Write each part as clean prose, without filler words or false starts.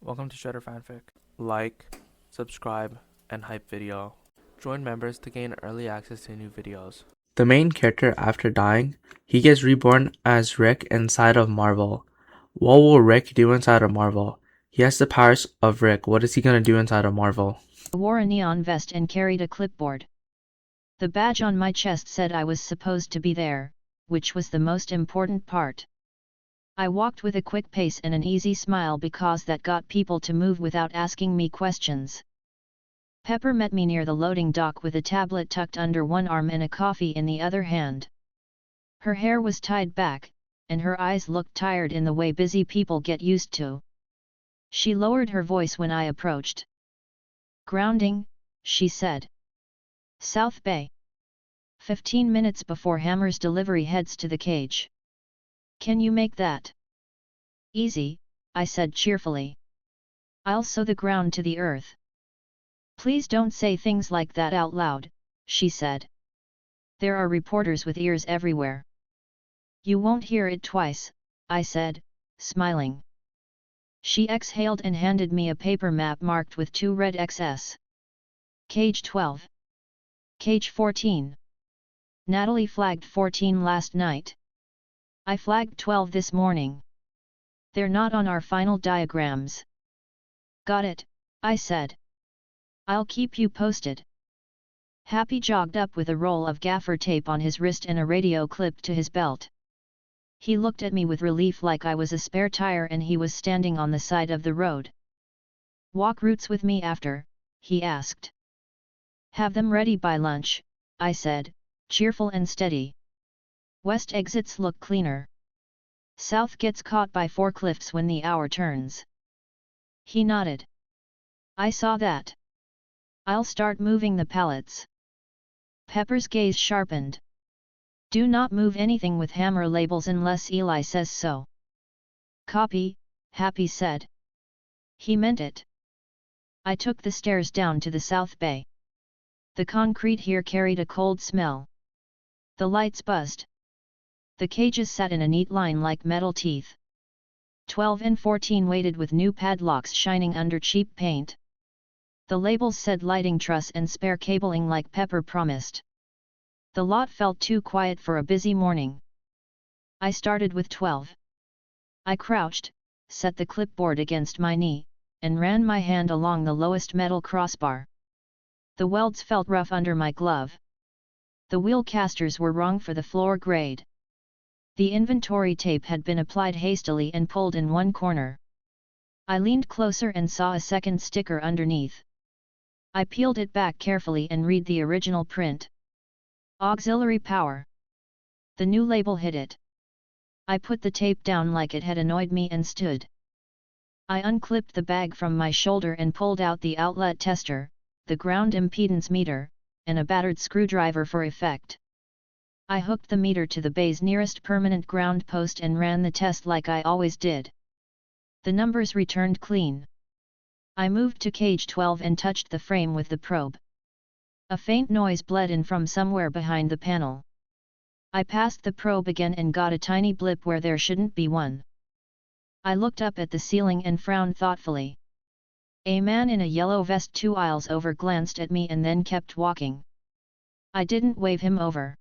Welcome to Shredder Fanfic. Like, subscribe, and hype video. Join members to gain early access to new videos. The main character, after dying, he gets reborn as Rick inside of Marvel. What will Rick do inside of Marvel? He has the powers of Rick. What is he gonna do inside of Marvel? I wore a neon vest and carried a clipboard. The badge on my chest said I was supposed to be there, which was the most important part. I walked with a quick pace and an easy smile because that got people to move without asking me questions. Pepper met me near the loading dock with a tablet tucked under one arm and a coffee in the other hand. Her hair was tied back, and her eyes looked tired in the way busy people get used to. She lowered her voice when I approached. "Grounding," she said. "South Bay. 15 minutes before Hammer's delivery heads to the cage. Can you make that?" "Easy," I said cheerfully. "I'll sew the ground to the earth." "Please don't say things like that out loud," she said. "There are reporters with ears everywhere." "You won't hear it twice," I said, smiling. She exhaled and handed me a paper map marked with 2 red X's. Cage 12. Cage 14. Natalie flagged 14 last night. I flagged 12 this morning. They're not on our final diagrams. "Got it," I said. "I'll keep you posted." Happy jogged up with a roll of gaffer tape on his wrist and a radio clipped to his belt. He looked at me with relief like I was a spare tire and he was standing on the side of the road. "Walk routes with me after?" he asked. "Have them ready by lunch," I said, cheerful and steady. "West exits look cleaner. South gets caught by forklifts when the hour turns." He nodded. "I saw that. I'll start moving the pallets." Pepper's gaze sharpened. "Do not move anything with Hammer labels unless Eli says so." "Copy," Happy said. He meant it. I took the stairs down to the South Bay. The concrete here carried a cold smell. The lights buzzed. The cages sat in a neat line like metal teeth. 12 and 14 waited with new padlocks shining under cheap paint. The labels said lighting truss and spare cabling like Pepper promised. The lot felt too quiet for a busy morning. I started with 12. I crouched, set the clipboard against my knee, and ran my hand along the lowest metal crossbar. The welds felt rough under my glove. The wheel casters were wrong for the floor grade. The inventory tape had been applied hastily and pulled in one corner. I leaned closer and saw a second sticker underneath. I peeled it back carefully and read the original print. "Auxiliary power." The new label hit it. I put the tape down like it had annoyed me and stood. I unclipped the bag from my shoulder and pulled out the outlet tester, the ground impedance meter, and a battered screwdriver for effect. I hooked the meter to the bay's nearest permanent ground post and ran the test like I always did. The numbers returned clean. I moved to cage 12 and touched the frame with the probe. A faint noise bled in from somewhere behind the panel. I passed the probe again and got a tiny blip where there shouldn't be one. I looked up at the ceiling and frowned thoughtfully. A man in a yellow vest 2 aisles over glanced at me and then kept walking. I didn't wave him over.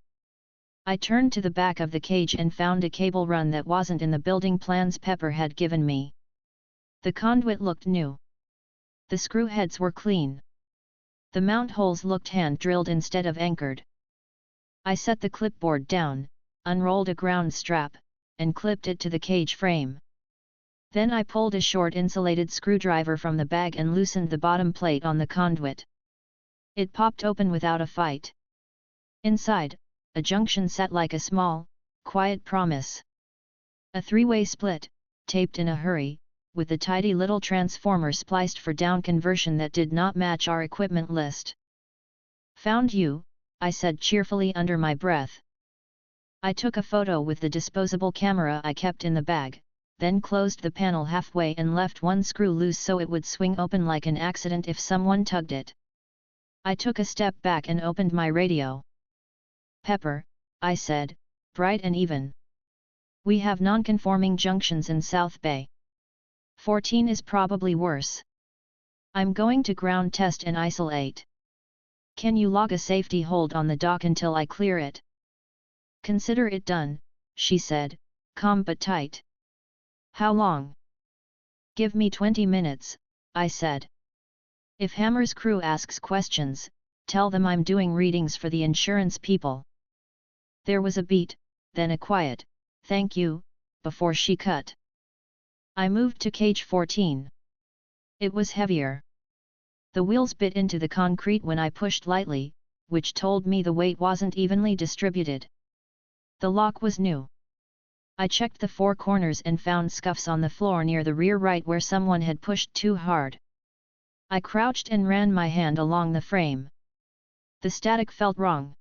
I turned to the back of the cage and found a cable run that wasn't in the building plans Pepper had given me. The conduit looked new. The screw heads were clean. The mount holes looked hand-drilled instead of anchored. I set the clipboard down, unrolled a ground strap, and clipped it to the cage frame. Then I pulled a short insulated screwdriver from the bag and loosened the bottom plate on the conduit. It popped open without a fight. Inside, a junction sat like a small, quiet promise. A 3-way split, taped in a hurry, with a tidy little transformer spliced for down conversion that did not match our equipment list. "Found you," I said cheerfully under my breath. I took a photo with the disposable camera I kept in the bag, then closed the panel halfway and left one screw loose so it would swing open like an accident if someone tugged it. I took a step back and opened my radio. "Pepper," I said, bright and even. "We have non-conforming junctions in South Bay. 14 is probably worse. I'm going to ground test and isolate. Can you log a safety hold on the dock until I clear it? Consider it done, she said, calm but tight. How long? Give me 20 minutes, I said. If Hammer's crew asks questions, tell them I'm doing readings for the insurance people. There was a beat, then a quiet, thank you, before she cut. I moved to cage 14. It was heavier. The wheels bit into the concrete when I pushed lightly, which told me the weight wasn't evenly distributed. The lock was new. I checked the four corners and found scuffs on the floor near the rear right where someone had pushed too hard. I crouched and ran my hand along the frame. The static felt wrong.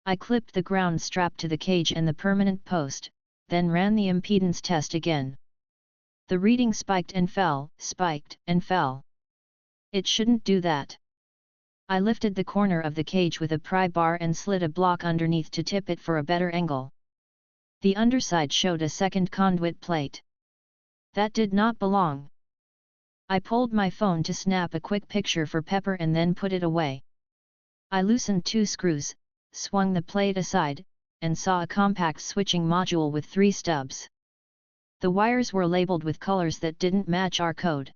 I clipped the ground strap to the cage and the permanent post, then ran the impedance test again. The reading spiked and fell. It shouldn't do that. I lifted the corner of the cage with a pry bar and slid a block underneath to tip it for a better angle. The underside showed a second conduit plate. That did not belong. I pulled my phone to snap a quick picture for Pepper and then put it away. I loosened 2 screws, swung the plate aside, and saw a compact switching module with 3 stubs. The wires were labeled with colors that didn't match our code.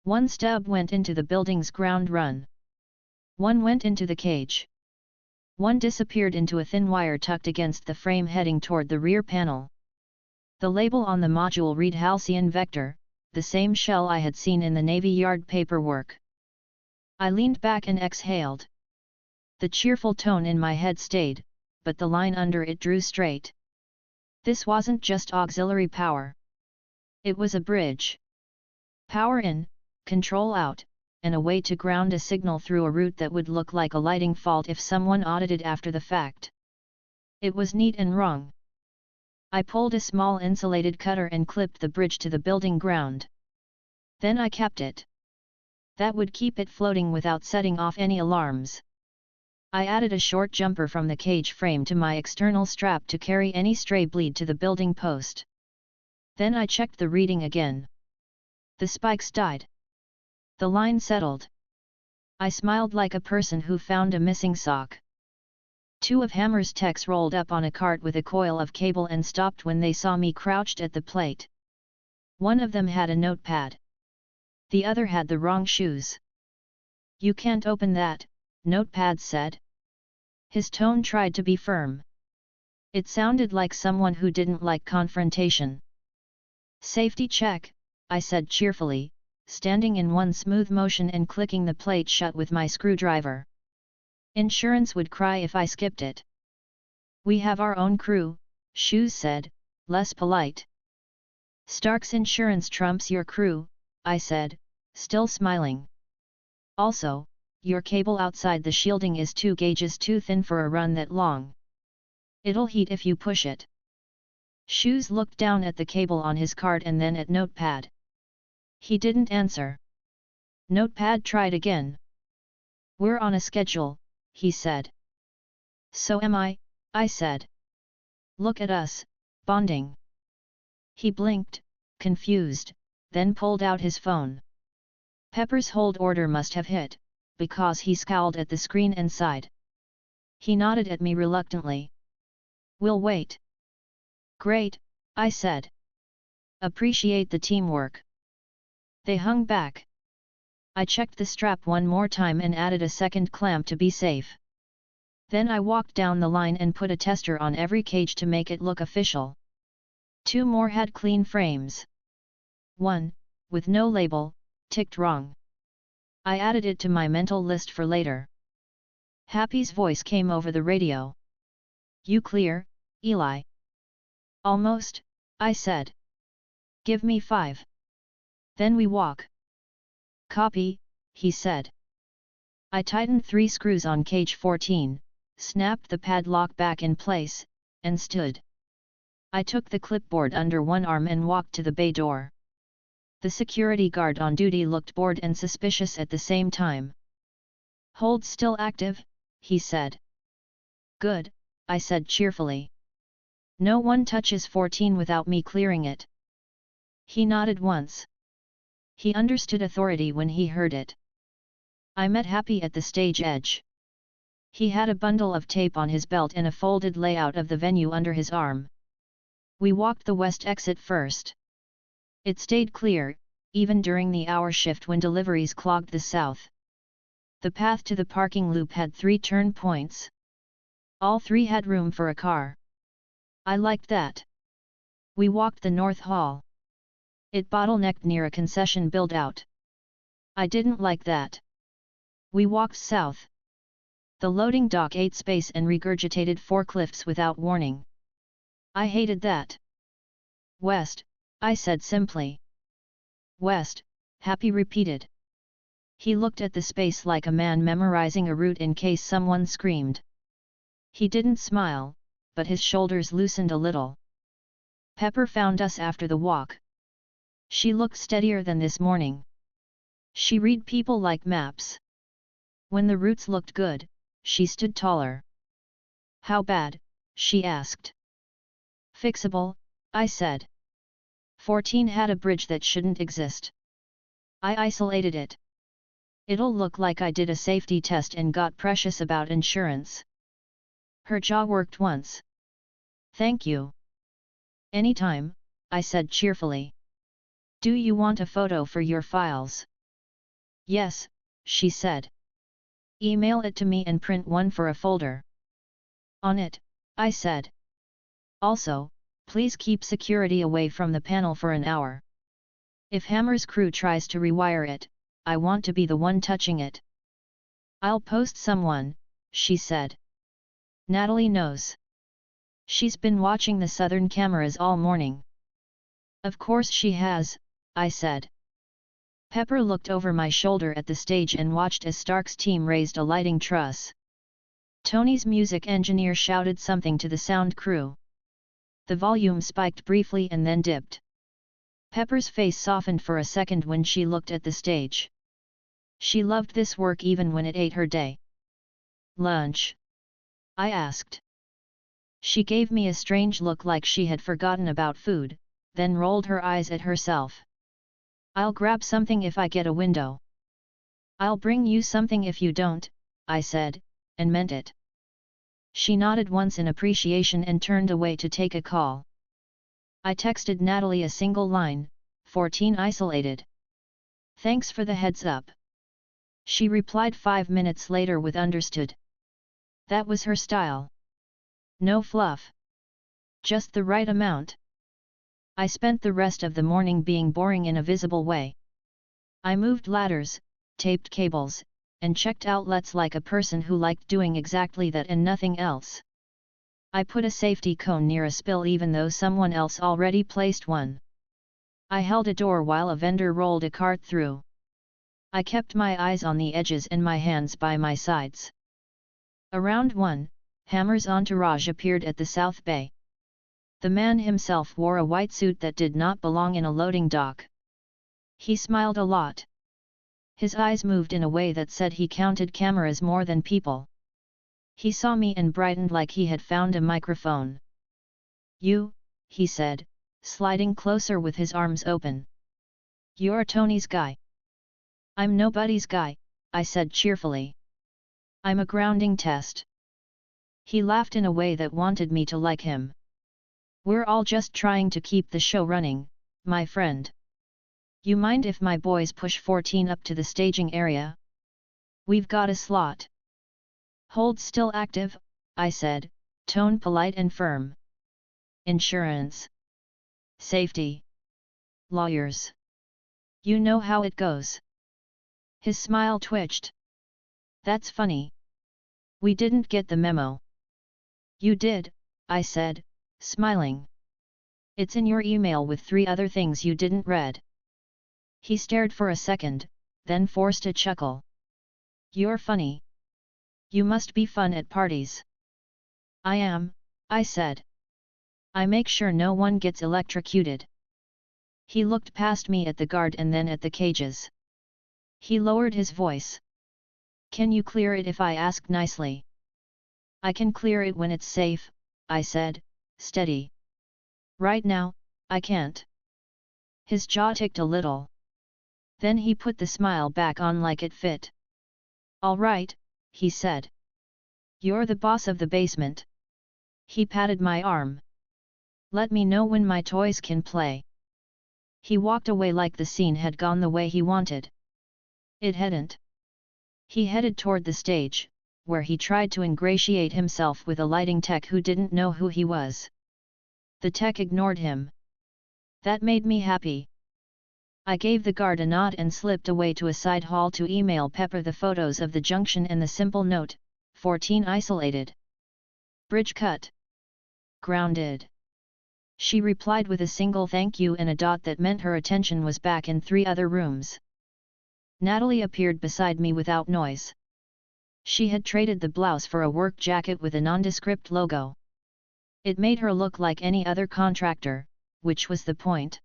1 stub went into the building's ground run. 1 went into the cage. 1 disappeared into a thin wire tucked against the frame heading toward the rear panel. The label on the module read Halcyon Vector, the same shell I had seen in the Navy Yard paperwork. I leaned back and exhaled. The cheerful tone in my head stayed, but the line under it drew straight. This wasn't just auxiliary power. It was a bridge. Power in, control out, and a way to ground a signal through a route that would look like a lighting fault if someone audited after the fact. It was neat and wrong. I pulled a small insulated cutter and clipped the bridge to the building ground. Then I capped it. That would keep it floating without setting off any alarms. I added a short jumper from the cage frame to my external strap to carry any stray bleed to the building post. Then I checked the reading again. The spikes died. The line settled. I smiled like a person who found a missing sock. 2 of Hammer's techs rolled up on a cart with a coil of cable and stopped when they saw me crouched at the plate. One of them had a notepad. The other had the wrong shoes. You can't open that, Notepad said. His tone tried to be firm. It sounded like someone who didn't like confrontation. Safety check, I said cheerfully, standing in one smooth motion and clicking the plate shut with my screwdriver. Insurance would cry if I skipped it. We have our own crew, Shoes said, less polite. Stark's insurance trumps your crew, I said, still smiling. Also, your cable outside the shielding is 2 gauges too thin for a run that long. It'll heat if you push it. Shoes looked down at the cable on his card and then at Notepad. He didn't answer. Notepad tried again. We're on a schedule, he said. So am I said. Look at us, bonding. He blinked, confused, then pulled out his phone. Pepper's hold order must have hit, because he scowled at the screen and sighed. He nodded at me reluctantly. We'll wait. Great, I said. Appreciate the teamwork. They hung back. I checked the strap one more time and added a second clamp to be safe. Then I walked down the line and put a tester on every cage to make it look official. 2 more had clean frames. 1, with no label, ticked wrong. I added it to my mental list for later. Happy's voice came over the radio. You clear, Eli? Almost, I said. Give me 5. Then we walk. Copy, he said. I tightened 3 screws on cage 14, snapped the padlock back in place, and stood. I took the clipboard under one arm and walked to the bay door. The security guard on duty looked bored and suspicious at the same time. Hold still active, he said. Good, I said cheerfully. No one touches 14 without me clearing it. He nodded once. He understood authority when he heard it. I met Happy at the stage edge. He had a bundle of tape on his belt and a folded layout of the venue under his arm. We walked the west exit first. It stayed clear, even during the hour shift when deliveries clogged the south. The path to the parking loop had 3 turn points. All 3 had room for a car. I liked that. We walked the North Hall. It bottlenecked near a concession build-out. I didn't like that. We walked south. The loading dock ate space and regurgitated forklifts without warning. I hated that. West, I said simply. West, Happy repeated. He looked at the space like a man memorizing a route in case someone screamed. He didn't smile, but his shoulders loosened a little. Pepper found us after the walk. She looked steadier than this morning. She read people like maps. When the routes looked good, she stood taller. How bad? She asked. Fixable, I said. 14 had a bridge that shouldn't exist. I isolated it. It'll look like I did a safety test and got precious about insurance. Her jaw worked once. Thank you. Anytime, I said cheerfully. Do you want a photo for your files? Yes, she said. Email it to me and print one for a folder. On it, I said. Also, please keep security away from the panel for an hour. If Hammer's crew tries to rewire it, I want to be the one touching it. I'll post someone, she said. Natalie knows. She's been watching the southern cameras all morning. Of course she has, I said. Pepper looked over my shoulder at the stage and watched as Stark's team raised a lighting truss. Tony's music engineer shouted something to the sound crew. The volume spiked briefly and then dipped. Pepper's face softened for a second when she looked at the stage. She loved this work even when it ate her day. Lunch? I asked. She gave me a strange look like she had forgotten about food, then rolled her eyes at herself. I'll grab something if I get a window. I'll bring you something if you don't, I said, and meant it. She nodded once in appreciation and turned away to take a call. I texted Natalie a single line, 14 isolated. Thanks for the heads up. She replied 5 minutes later with understood. That was her style. No fluff. Just the right amount. I spent the rest of the morning being boring in a visible way. I moved ladders, taped cables, and checked outlets like a person who liked doing exactly that and nothing else. I put a safety cone near a spill even though someone else already placed one. I held a door while a vendor rolled a cart through. I kept my eyes on the edges and my hands by my sides. Around 1, Hammer's entourage appeared at the South Bay. The man himself wore a white suit that did not belong in a loading dock. He smiled a lot. His eyes moved in a way that said he counted cameras more than people. He saw me and brightened like he had found a microphone. You, he said, sliding closer with his arms open. You're Tony's guy. I'm nobody's guy, I said cheerfully. I'm a grounding test. He laughed in a way that wanted me to like him. We're all just trying to keep the show running, my friend. You mind if my boys push 14 up to the staging area? We've got a slot. Hold still active, I said, tone polite and firm. Insurance. Safety. Lawyers. You know how it goes. His smile twitched. That's funny. We didn't get the memo. You did, I said, smiling. It's in your email with 3 other things you didn't read. He stared for a second, then forced a chuckle. You're funny. You must be fun at parties. I am, I said. I make sure no one gets electrocuted. He looked past me at the guard and then at the cages. He lowered his voice. Can you clear it if I ask nicely? I can clear it when it's safe, I said, steady. Right now, I can't. His jaw ticked a little. Then he put the smile back on like it fit. "All right," he said. "You're the boss of the basement." He patted my arm. "Let me know when my toys can play." He walked away like the scene had gone the way he wanted. It hadn't. He headed toward the stage, where he tried to ingratiate himself with a lighting tech who didn't know who he was. The tech ignored him. That made me happy. I gave the guard a nod and slipped away to a side hall to email Pepper the photos of the junction and the simple note, 14 isolated. Bridge cut. Grounded. She replied with a single thank you and a dot that meant her attention was back in 3 other rooms. Natalie appeared beside me without noise. She had traded the blouse for a work jacket with a nondescript logo. It made her look like any other contractor, which was the point.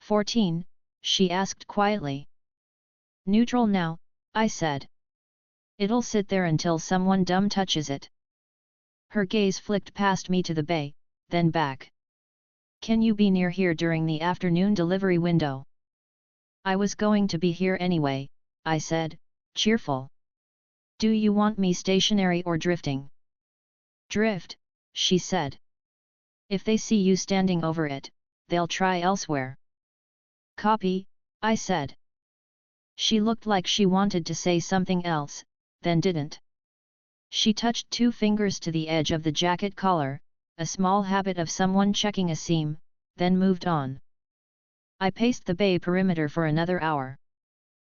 14, she asked quietly. Neutral now, I said. It'll sit there until someone dumb touches it. Her gaze flicked past me to the bay, then back. Can you be near here during the afternoon delivery window? I was going to be here anyway, I said, cheerful. Do you want me stationary or drifting? Drift, she said. If they see you standing over it, they'll try elsewhere. Copy, I said. She looked like she wanted to say something else, then didn't. She touched 2 fingers to the edge of the jacket collar, a small habit of someone checking a seam, then moved on. I paced the bay perimeter for another hour.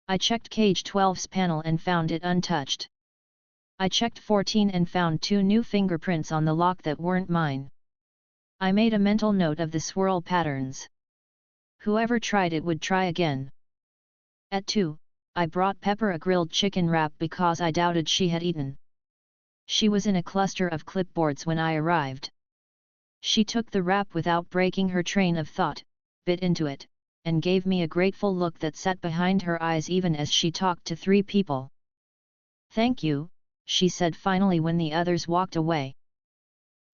I checked cage 12's panel and found it untouched. I checked 14 and found 2 new fingerprints on the lock that weren't mine. I made a mental note of the swirl patterns. Whoever tried it would try again. At 2, I brought Pepper a grilled chicken wrap because I doubted she had eaten. She was in a cluster of clipboards when I arrived. She took the wrap without breaking her train of thought, bit into it, and gave me a grateful look that sat behind her eyes even as she talked to 3 people. Thank you, she said finally when the others walked away.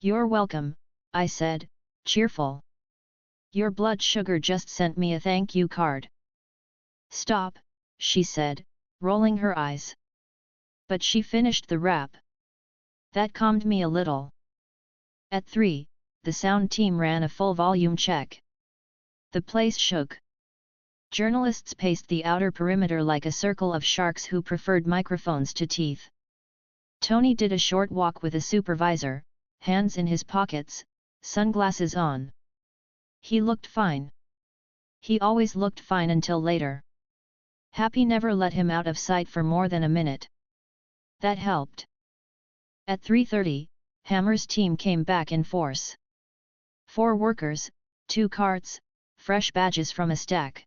You're welcome, I said, cheerful. Your blood sugar just sent me a thank you card. Stop, she said, rolling her eyes. But she finished the wrap. That calmed me a little. At 3, the sound team ran a full volume check. The place shook. Journalists paced the outer perimeter like a circle of sharks who preferred microphones to teeth. Tony did a short walk with a supervisor, hands in his pockets, sunglasses on. He looked fine. He always looked fine until later. Happy never let him out of sight for more than a minute. That helped. At 3:30, Hammer's team came back in force. 4 workers, 2 carts, fresh badges from a stack.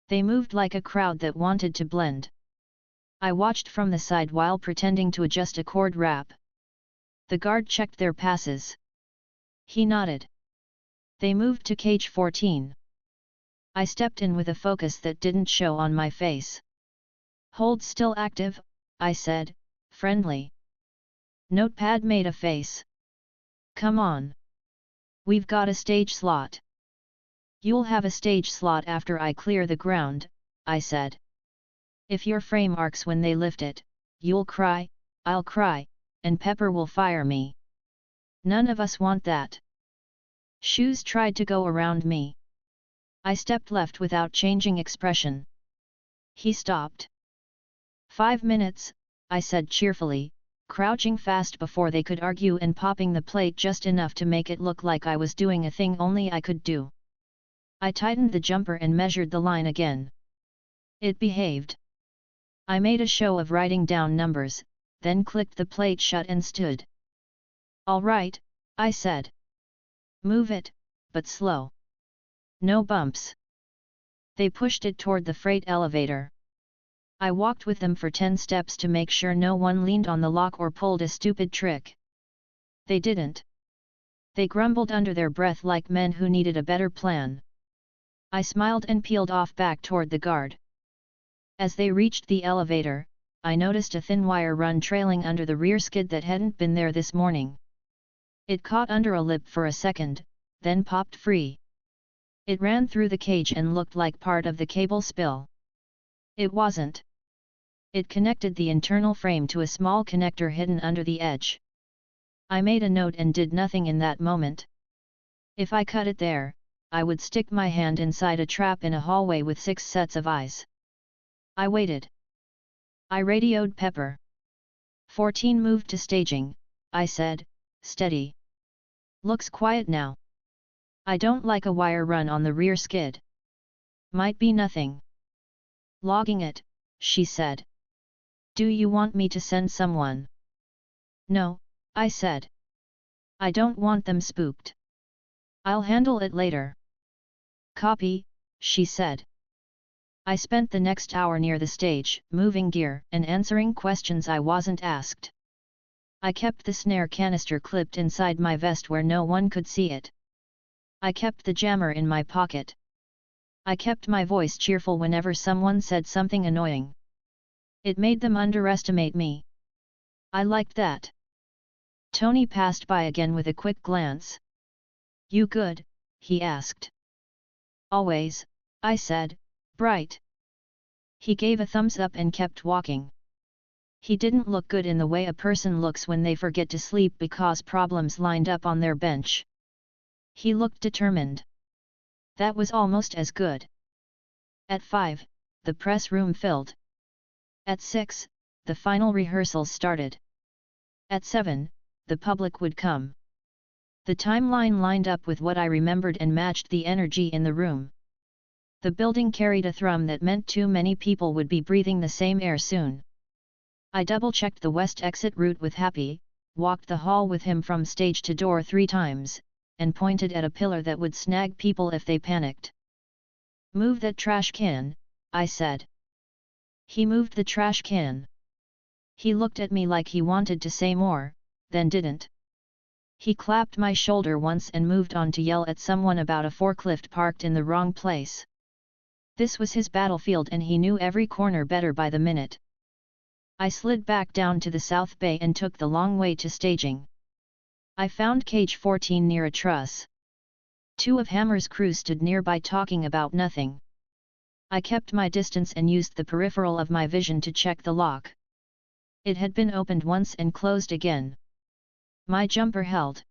They moved like a crowd that wanted to blend. I watched from the side while pretending to adjust a cord wrap. The guard checked their passes. He nodded. They moved to cage 14. I stepped in with a focus that didn't show on my face. Hold still active, I said, friendly. Notepad made a face. Come on. We've got a stage slot. You'll have a stage slot after I clear the ground, I said. If your frame arcs when they lift it, you'll cry, I'll cry, and Pepper will fire me. None of us want that. Shoes tried to go around me. I stepped left without changing expression. He stopped. 5 minutes, I said cheerfully, crouching fast before they could argue and popping the plate just enough to make it look like I was doing a thing only I could do. I tightened the jumper and measured the line again. It behaved. I made a show of writing down numbers, then clicked the plate shut and stood. All right, I said. Move it, but slow. No bumps. They pushed it toward the freight elevator. I walked with them for 10 steps to make sure no one leaned on the lock or pulled a stupid trick. They didn't. They grumbled under their breath like men who needed a better plan. I smiled and peeled off back toward the guard. As they reached the elevator, I noticed a thin wire run trailing under the rear skid that hadn't been there this morning. It caught under a lip for a second, then popped free. It ran through the cage and looked like part of the cable spill. It wasn't. It connected the internal frame to a small connector hidden under the edge. I made a note and did nothing in that moment. If I cut it there, I would stick my hand inside a trap in a hallway with 6 sets of eyes. I waited. I radioed Pepper. 14 moved to staging, I said, steady. Looks quiet now. I don't like a wire run on the rear skid. Might be nothing. Logging it, she said. Do you want me to send someone? No, I said. I don't want them spooked. I'll handle it later. Copy, she said. I spent the next hour near the stage, moving gear and answering questions I wasn't asked. I kept the snare canister clipped inside my vest where no one could see it. I kept the jammer in my pocket. I kept my voice cheerful whenever someone said something annoying. It made them underestimate me. I liked that. Tony passed by again with a quick glance. You good? He asked. Always, I said, bright. He gave a thumbs up and kept walking. He didn't look good in the way a person looks when they forget to sleep because problems lined up on their bench. He looked determined. That was almost as good. At 5, the press room filled. At 6, the final rehearsals started. At 7, the public would come. The timeline lined up with what I remembered and matched the energy in the room. The building carried a thrum that meant too many people would be breathing the same air soon. I double-checked the west exit route with Happy, walked the hall with him from stage to door 3 times, and pointed at a pillar that would snag people if they panicked. Move that trash can, I said. He moved the trash can. He looked at me like he wanted to say more, then didn't. He clapped my shoulder once and moved on to yell at someone about a forklift parked in the wrong place. This was his battlefield and he knew every corner better by the minute. I slid back down to the South Bay and took the long way to staging. I found cage 14 near a truss. 2 of Hammer's crew stood nearby talking about nothing. I kept my distance and used the peripheral of my vision to check the lock. It had been opened once and closed again. My jumper held.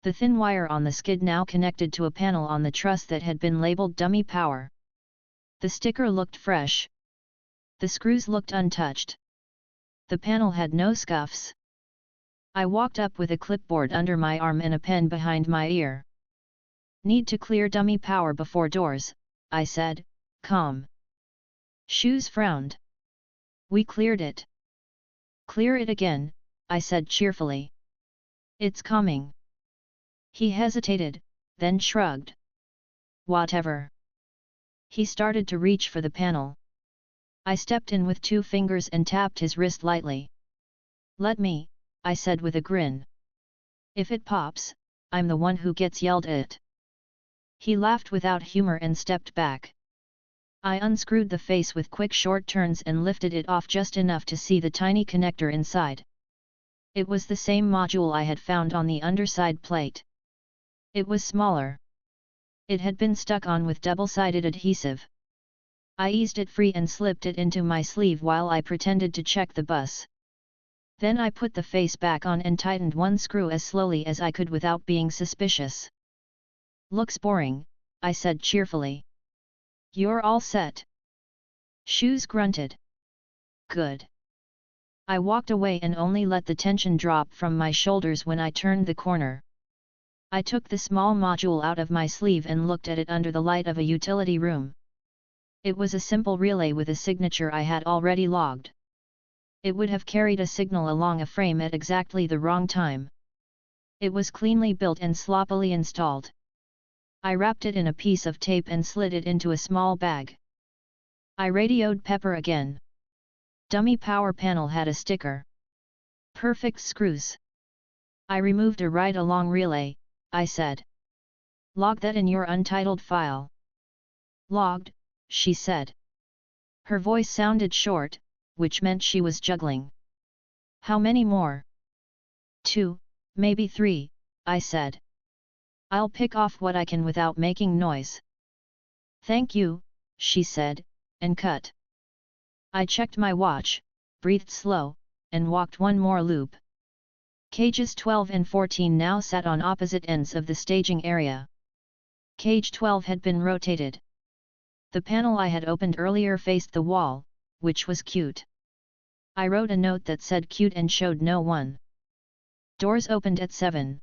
The thin wire on the skid now connected to a panel on the truss that had been labeled dummy power. The sticker looked fresh. The screws looked untouched. The panel had no scuffs. I walked up with a clipboard under my arm and a pen behind my ear. Need to clear dummy power before doors, I said, calm. Shoes frowned. We cleared it. Clear it again, I said cheerfully. It's coming. He hesitated, then shrugged. Whatever. He started to reach for the panel. I stepped in with 2 fingers and tapped his wrist lightly. Let me, I said with a grin. If it pops, I'm the one who gets yelled at. He laughed without humor and stepped back. I unscrewed the face with quick short turns and lifted it off just enough to see the tiny connector inside. It was the same module I had found on the underside plate. It was smaller. It had been stuck on with double-sided adhesive. I eased it free and slipped it into my sleeve while I pretended to check the bus. Then I put the face back on and tightened 1 screw as slowly as I could without being suspicious. Looks boring, I said cheerfully. You're all set. Shoes grunted. Good. I walked away and only let the tension drop from my shoulders when I turned the corner. I took the small module out of my sleeve and looked at it under the light of a utility room. It was a simple relay with a signature I had already logged. It would have carried a signal along a frame at exactly the wrong time. It was cleanly built and sloppily installed. I wrapped it in a piece of tape and slid it into a small bag. I radioed Pepper again. Dummy power panel had a sticker. Perfect screws. I removed a ride-along relay, I said. Log that in your untitled file. Logged, she said. Her voice sounded short, which meant she was juggling. How many more? 2, maybe 3, I said. I'll pick off what I can without making noise. "Thank you," she said, and cut. I checked my watch, breathed slow, and walked one more loop. Cages 12 and 14 now sat on opposite ends of the staging area. Cage 12 had been rotated. The panel I had opened earlier faced the wall, which was cute. I wrote a note that said cute and showed no one. Doors opened at 7.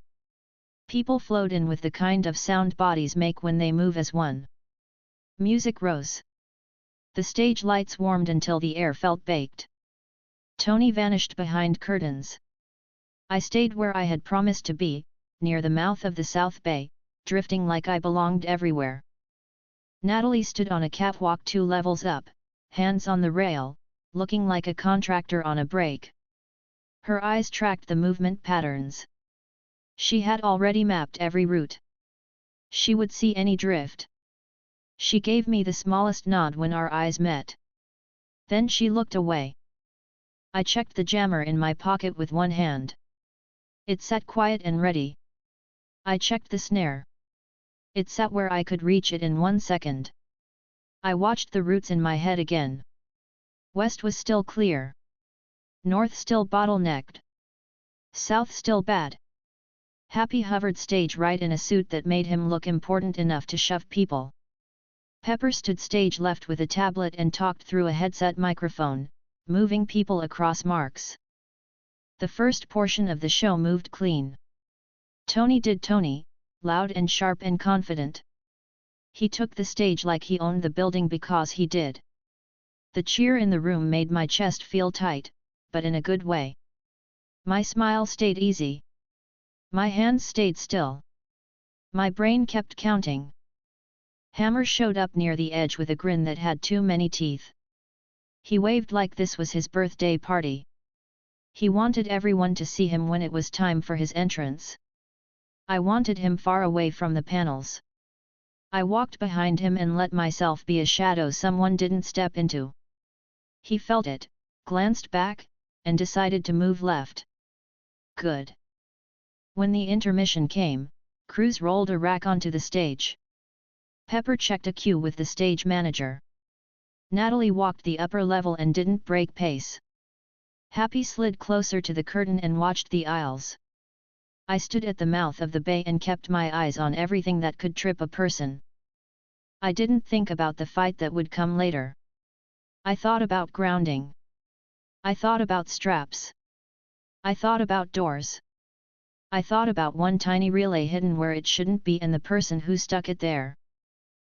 People flowed in with the kind of sound bodies make when they move as one. Music rose. The stage lights warmed until the air felt baked. Tony vanished behind curtains. I stayed where I had promised to be, near the mouth of the South Bay, drifting like I belonged everywhere. Natalie stood on a catwalk 2 levels up, hands on the rail, looking like a contractor on a break. Her eyes tracked the movement patterns. She had already mapped every route. She would see any drift. She gave me the smallest nod when our eyes met. Then she looked away. I checked the jammer in my pocket with one hand. It sat quiet and ready. I checked the snare. It sat where I could reach it in 1 second. I watched the routes in my head again. West was still clear. North still bottlenecked. South still bad. Happy hovered stage right in a suit that made him look important enough to shove people. Pepper stood stage left with a tablet and talked through a headset microphone, moving people across marks. The first portion of the show moved clean. Tony did Tony, loud and sharp and confident. He took the stage like he owned the building because he did. The cheer in the room made my chest feel tight, but in a good way. My smile stayed easy. My hands stayed still. My brain kept counting. Hammer showed up near the edge with a grin that had too many teeth. He waved like this was his birthday party. He wanted everyone to see him when it was time for his entrance. I wanted him far away from the panels. I walked behind him and let myself be a shadow someone didn't step into. He felt it, glanced back, and decided to move left. Good. When the intermission came, Cruz rolled a rack onto the stage. Pepper checked a cue with the stage manager. Natalie walked the upper level and didn't break pace. Happy slid closer to the curtain and watched the aisles. I stood at the mouth of the bay and kept my eyes on everything that could trip a person. I didn't think about the fight that would come later. I thought about grounding. I thought about straps. I thought about doors. I thought about one tiny relay hidden where it shouldn't be and the person who stuck it there.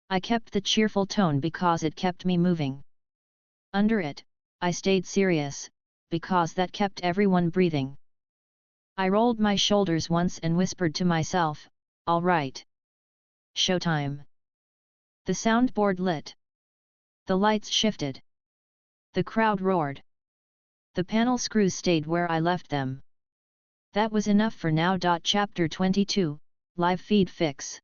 I kept the cheerful tone because it kept me moving. Under it, I stayed serious, because that kept everyone breathing. I rolled my shoulders once and whispered to myself, "All right. Showtime." The soundboard lit. The lights shifted. The crowd roared. The panel screws stayed where I left them. That was enough for now. Chapter 22, Live Feed Fix.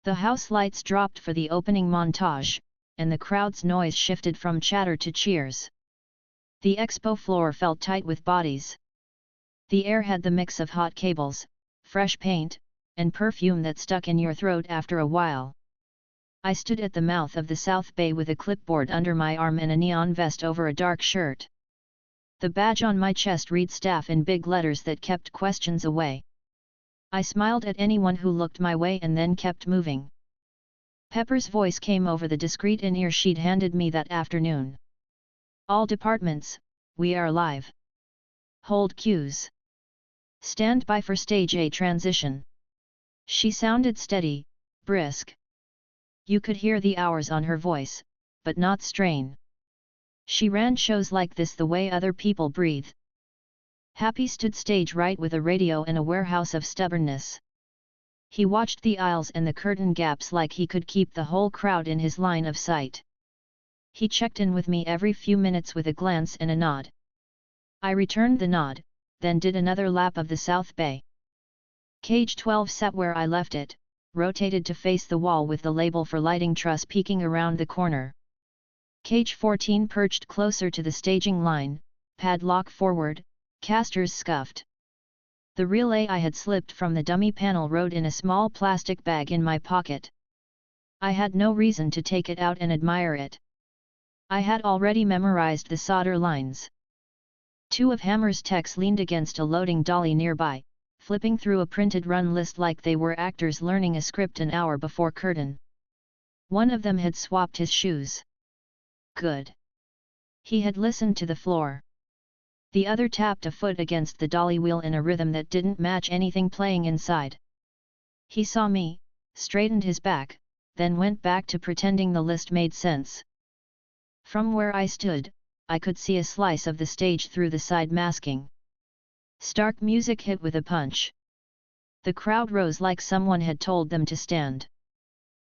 The house lights dropped for the opening montage, and the crowd's noise shifted from chatter to cheers. The expo floor felt tight with bodies. The air had the mix of hot cables, fresh paint, and perfume that stuck in your throat after a while. I stood at the mouth of the South Bay with a clipboard under my arm and a neon vest over a dark shirt. The badge on my chest read staff in big letters that kept questions away. I smiled at anyone who looked my way and then kept moving. Pepper's voice came over the discreet in-ear she'd handed me that afternoon. "All departments, we are live. Hold cues. Stand by for stage A transition." She sounded steady, brisk. You could hear the hours on her voice, but not strain. She ran shows like this the way other people breathe. Happy stood stage right with a radio and a warehouse of stubbornness. He watched the aisles and the curtain gaps like he could keep the whole crowd in his line of sight. He checked in with me every few minutes with a glance and a nod. I returned the nod, then did another lap of the South Bay. Cage 12 sat where I left it, rotated to face the wall with the label for lighting truss peeking around the corner. Cage 14 perched closer to the staging line, padlock forward, casters scuffed. The relay I had slipped from the dummy panel rode in a small plastic bag in my pocket. I had no reason to take it out and admire it. I had already memorized the solder lines. Two of Hammer's techs leaned against a loading dolly nearby, flipping through a printed run list like they were actors learning a script an hour before curtain. One of them had swapped his shoes. Good. He had listened to the floor. The other tapped a foot against the dolly wheel in a rhythm that didn't match anything playing inside. He saw me, straightened his back, then went back to pretending the list made sense. From where I stood, I could see a slice of the stage through the side masking. Stark music hit with a punch. The crowd rose like someone had told them to stand.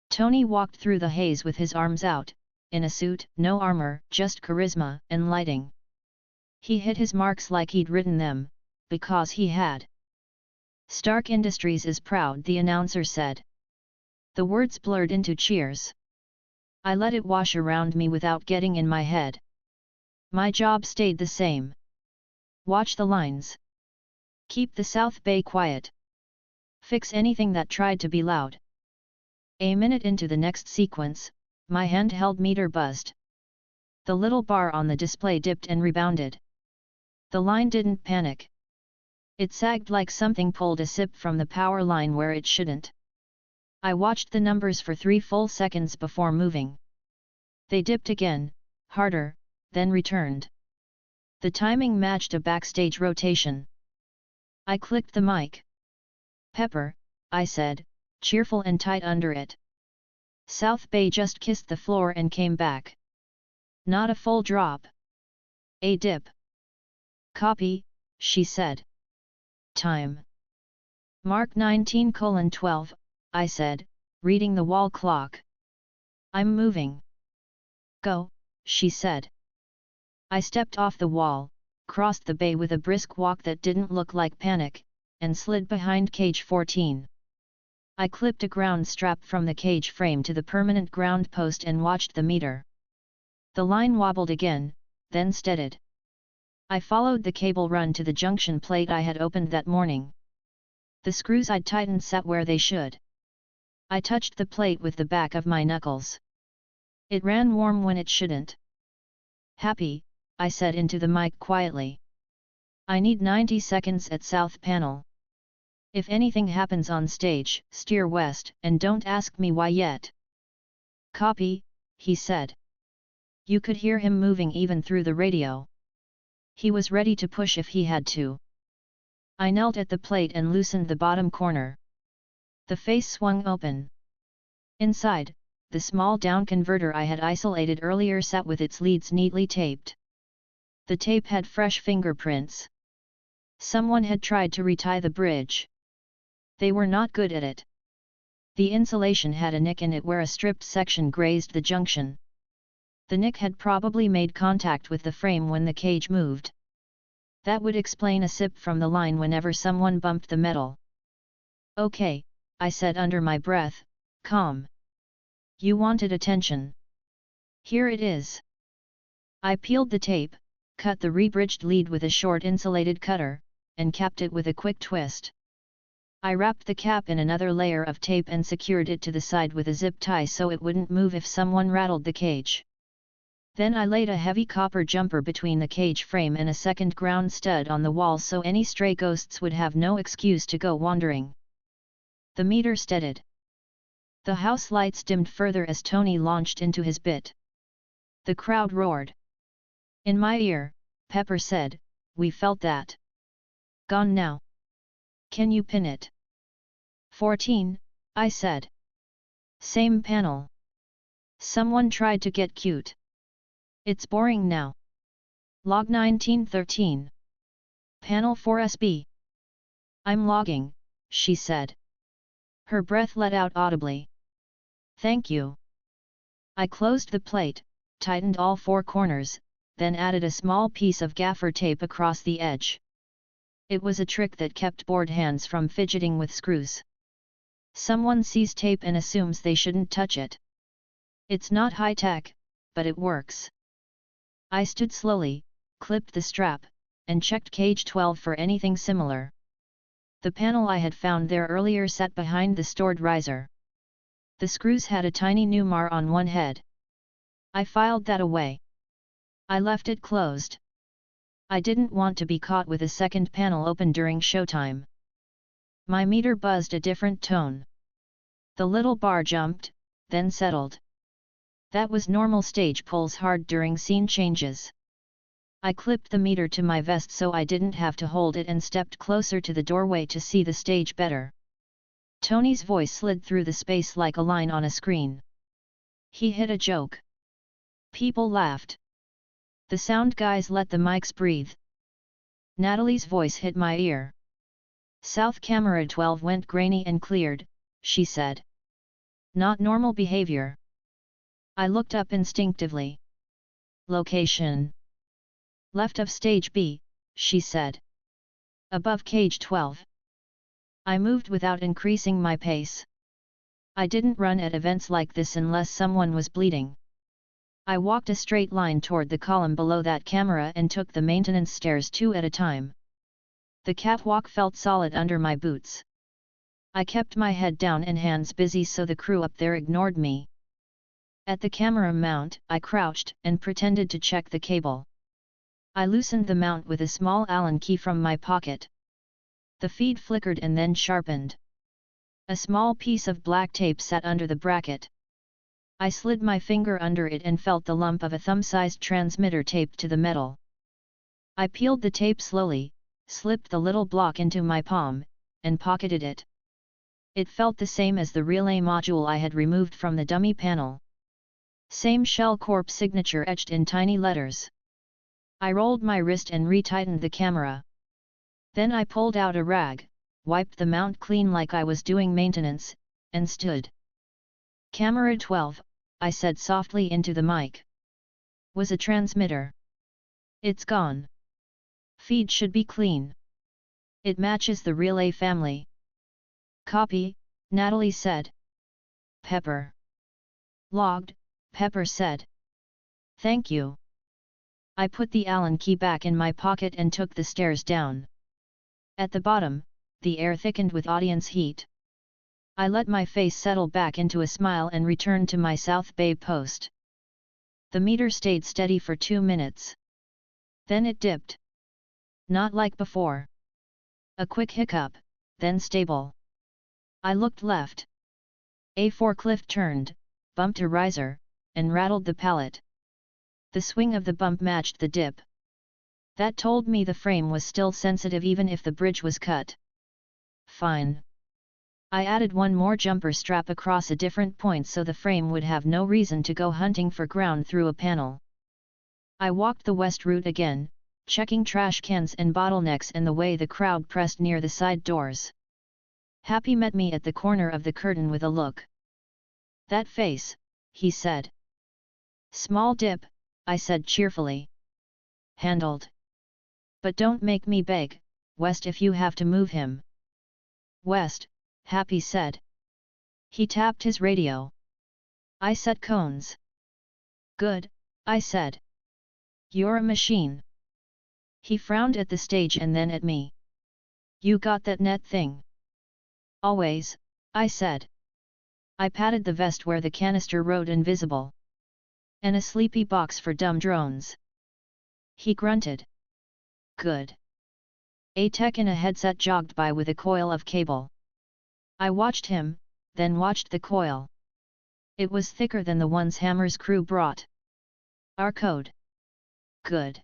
Tony walked through the haze with his arms out, in a suit, no armor, just charisma and lighting. He hit his marks like he'd written them, because he had. Stark Industries is proud, the announcer said. The words blurred into cheers. I let it wash around me without getting in my head. My job stayed the same. Watch the lines. Keep the South Bay quiet. Fix anything that tried to be loud. A minute into the next sequence, my handheld meter buzzed. The little bar on the display dipped and rebounded. The line didn't panic. It sagged like something pulled a sip from the power line where it shouldn't. I watched the numbers for 3 full seconds before moving. They dipped again, harder, then returned. The timing matched a backstage rotation. I clicked the mic. Pepper, I said, cheerful and tight under it. South Bay just kissed the floor and came back. Not a full drop. A dip. Copy, she said. Time. Mark 19:12, I said, reading the wall clock. I'm moving. Go, she said. I stepped off the wall, crossed the bay with a brisk walk that didn't look like panic, and slid behind cage 14. I clipped a ground strap from the cage frame to the permanent ground post and watched the meter. The line wobbled again, then steadied. I followed the cable run to the junction plate I had opened that morning. The screws I'd tightened sat where they should. I touched the plate with the back of my knuckles. It ran warm when it shouldn't. Happy, I said into the mic quietly. I need 90 seconds at South Panel. If anything happens on stage, steer west, and don't ask me why yet. Copy, he said. You could hear him moving even through the radio. He was ready to push if he had to. I knelt at the plate and loosened the bottom corner. The face swung open. Inside, the small down converter I had isolated earlier sat with its leads neatly taped. The tape had fresh fingerprints. Someone had tried to retie the bridge. They were not good at it. The insulation had a nick in it where a stripped section grazed the junction. The nick had probably made contact with the frame when the cage moved. That would explain a sip from the line whenever someone bumped the metal. Okay, I said under my breath, calm. You wanted attention. Here it is. I peeled the tape, cut the rebridged lead with a short insulated cutter, and capped it with a quick twist. I wrapped the cap in another layer of tape and secured it to the side with a zip tie so it wouldn't move if someone rattled the cage. Then I laid a heavy copper jumper between the cage frame and a second ground stud on the wall so any stray ghosts would have no excuse to go wandering. The meter steadied. The house lights dimmed further as Tony launched into his bit. The crowd roared. In my ear, Pepper said, we felt that. Gone now. Can you pin it? 14, I said. Same panel. Someone tried to get cute. It's boring now. Log 1913. Panel 4SB. I'm logging, she said. Her breath let out audibly. Thank you. I closed the plate, tightened all 4 corners, then added a small piece of gaffer tape across the edge. It was a trick that kept bored hands from fidgeting with screws. Someone sees tape and assumes they shouldn't touch it. It's not high-tech, but it works. I stood slowly, clipped the strap, and checked cage 12 for anything similar. The panel I had found there earlier sat behind the stored riser. The screws had a tiny numar on one head. I filed that away. I left it closed. I didn't want to be caught with a second panel open during showtime. My meter buzzed a different tone. The little bar jumped, then settled. That was normal. Stage pulls hard during scene changes. I clipped the meter to my vest so I didn't have to hold it and stepped closer to the doorway to see the stage better. Tony's voice slid through the space like a line on a screen. He hit a joke. People laughed. The sound guys let the mics breathe. Natalie's voice hit my ear. South Camera 12 went grainy and cleared, she said. Not normal behavior. I looked up instinctively. Location. Left of stage B, she said. Above cage 12. I moved without increasing my pace. I didn't run at events like this unless someone was bleeding. I walked a straight line toward the column below that camera and took the maintenance stairs 2 at a time. The catwalk felt solid under my boots. I kept my head down and hands busy so the crew up there ignored me. At the camera mount, I crouched and pretended to check the cable. I loosened the mount with a small Allen key from my pocket. The feed flickered and then sharpened. A small piece of black tape sat under the bracket. I slid my finger under it and felt the lump of a thumb-sized transmitter taped to the metal. I peeled the tape slowly, slipped the little block into my palm, and pocketed it. It felt the same as the relay module I had removed from the dummy panel. Same Shell Corp signature etched in tiny letters. I rolled my wrist and retightened the camera. Then I pulled out a rag, wiped the mount clean like I was doing maintenance, and stood. Camera 12, I said softly into the mic. Was a transmitter. It's gone. Feed should be clean. It matches the relay family. Copy, Natalie said. Pepper. Logged, Pepper said. Thank you. I put the Allen key back in my pocket and took the stairs down. At the bottom, the air thickened with audience heat. I let my face settle back into a smile and returned to my South Bay post. The meter stayed steady for 2 minutes. Then it dipped. Not like before. A quick hiccup, then stable. I looked left. A forklift turned, bumped a riser, and rattled the pallet. The swing of the bump matched the dip. That told me the frame was still sensitive even if the bridge was cut. Fine. I added one more jumper strap across a different point so the frame would have no reason to go hunting for ground through a panel. I walked the west route again, checking trash cans and bottlenecks and the way the crowd pressed near the side doors. Happy met me at the corner of the curtain with a look. That face, he said. Small dip, I said cheerfully. Handled. But don't make me beg, West, if you have to move him. West, Happy said. He tapped his radio. I set cones. Good, I said. You're a machine. He frowned at the stage and then at me. You got that net thing? Always, I said. I patted the vest where the canister rode invisible. And a sleepy box for dumb drones. He grunted. Good. A tech in a headset jogged by with a coil of cable. I watched him, then watched the coil. It was thicker than the ones Hammer's crew brought. Our code. Good.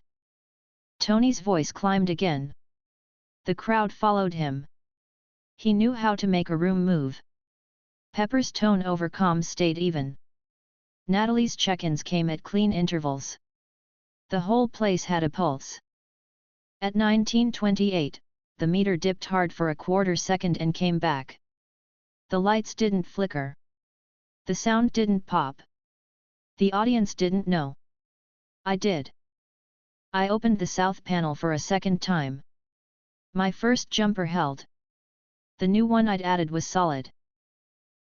Tony's voice climbed again. The crowd followed him. He knew how to make a room move. Pepper's tone over comms stayed even. Natalie's check-ins came at clean intervals. The whole place had a pulse. At 19:28, the meter dipped hard for a quarter second and came back. The lights didn't flicker. The sound didn't pop. The audience didn't know. I did. I opened the south panel for a second time. My first jumper held. The new one I'd added was solid.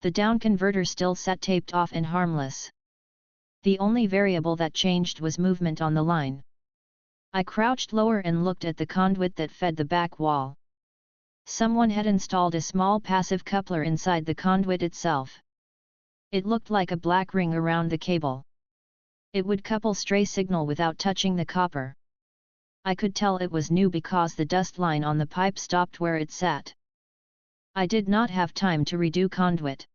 The down converter still sat taped off and harmless. The only variable that changed was movement on the line. I crouched lower and looked at the conduit that fed the back wall. Someone had installed a small passive coupler inside the conduit itself. It looked like a black ring around the cable. It would couple stray signal without touching the copper. I could tell it was new because the dust line on the pipe stopped where it sat. I did not have time to redo conduit.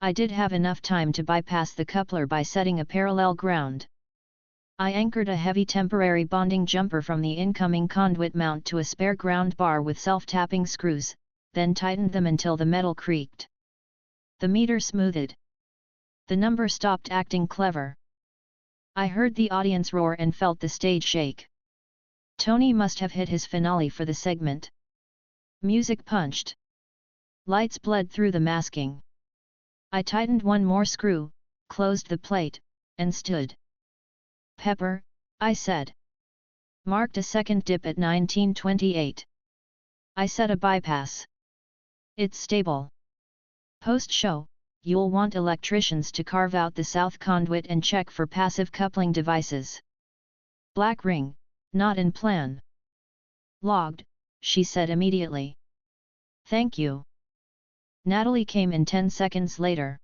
I did have enough time to bypass the coupler by setting a parallel ground. I anchored a heavy temporary bonding jumper from the incoming conduit mount to a spare ground bar with self-tapping screws, then tightened them until the metal creaked. The meter smoothed. The number stopped acting clever. I heard the audience roar and felt the stage shake. Tony must have hit his finale for the segment. Music punched. Lights bled through the masking. I tightened one more screw, closed the plate, and stood. "Pepper," I said. Marked a second dip at 1928. I set a bypass. "It's stable. Post-show, you'll want electricians to carve out the south conduit and check for passive coupling devices. Black ring, not in plan." "Logged," she said immediately. "Thank you." Natalie came in 10 seconds later.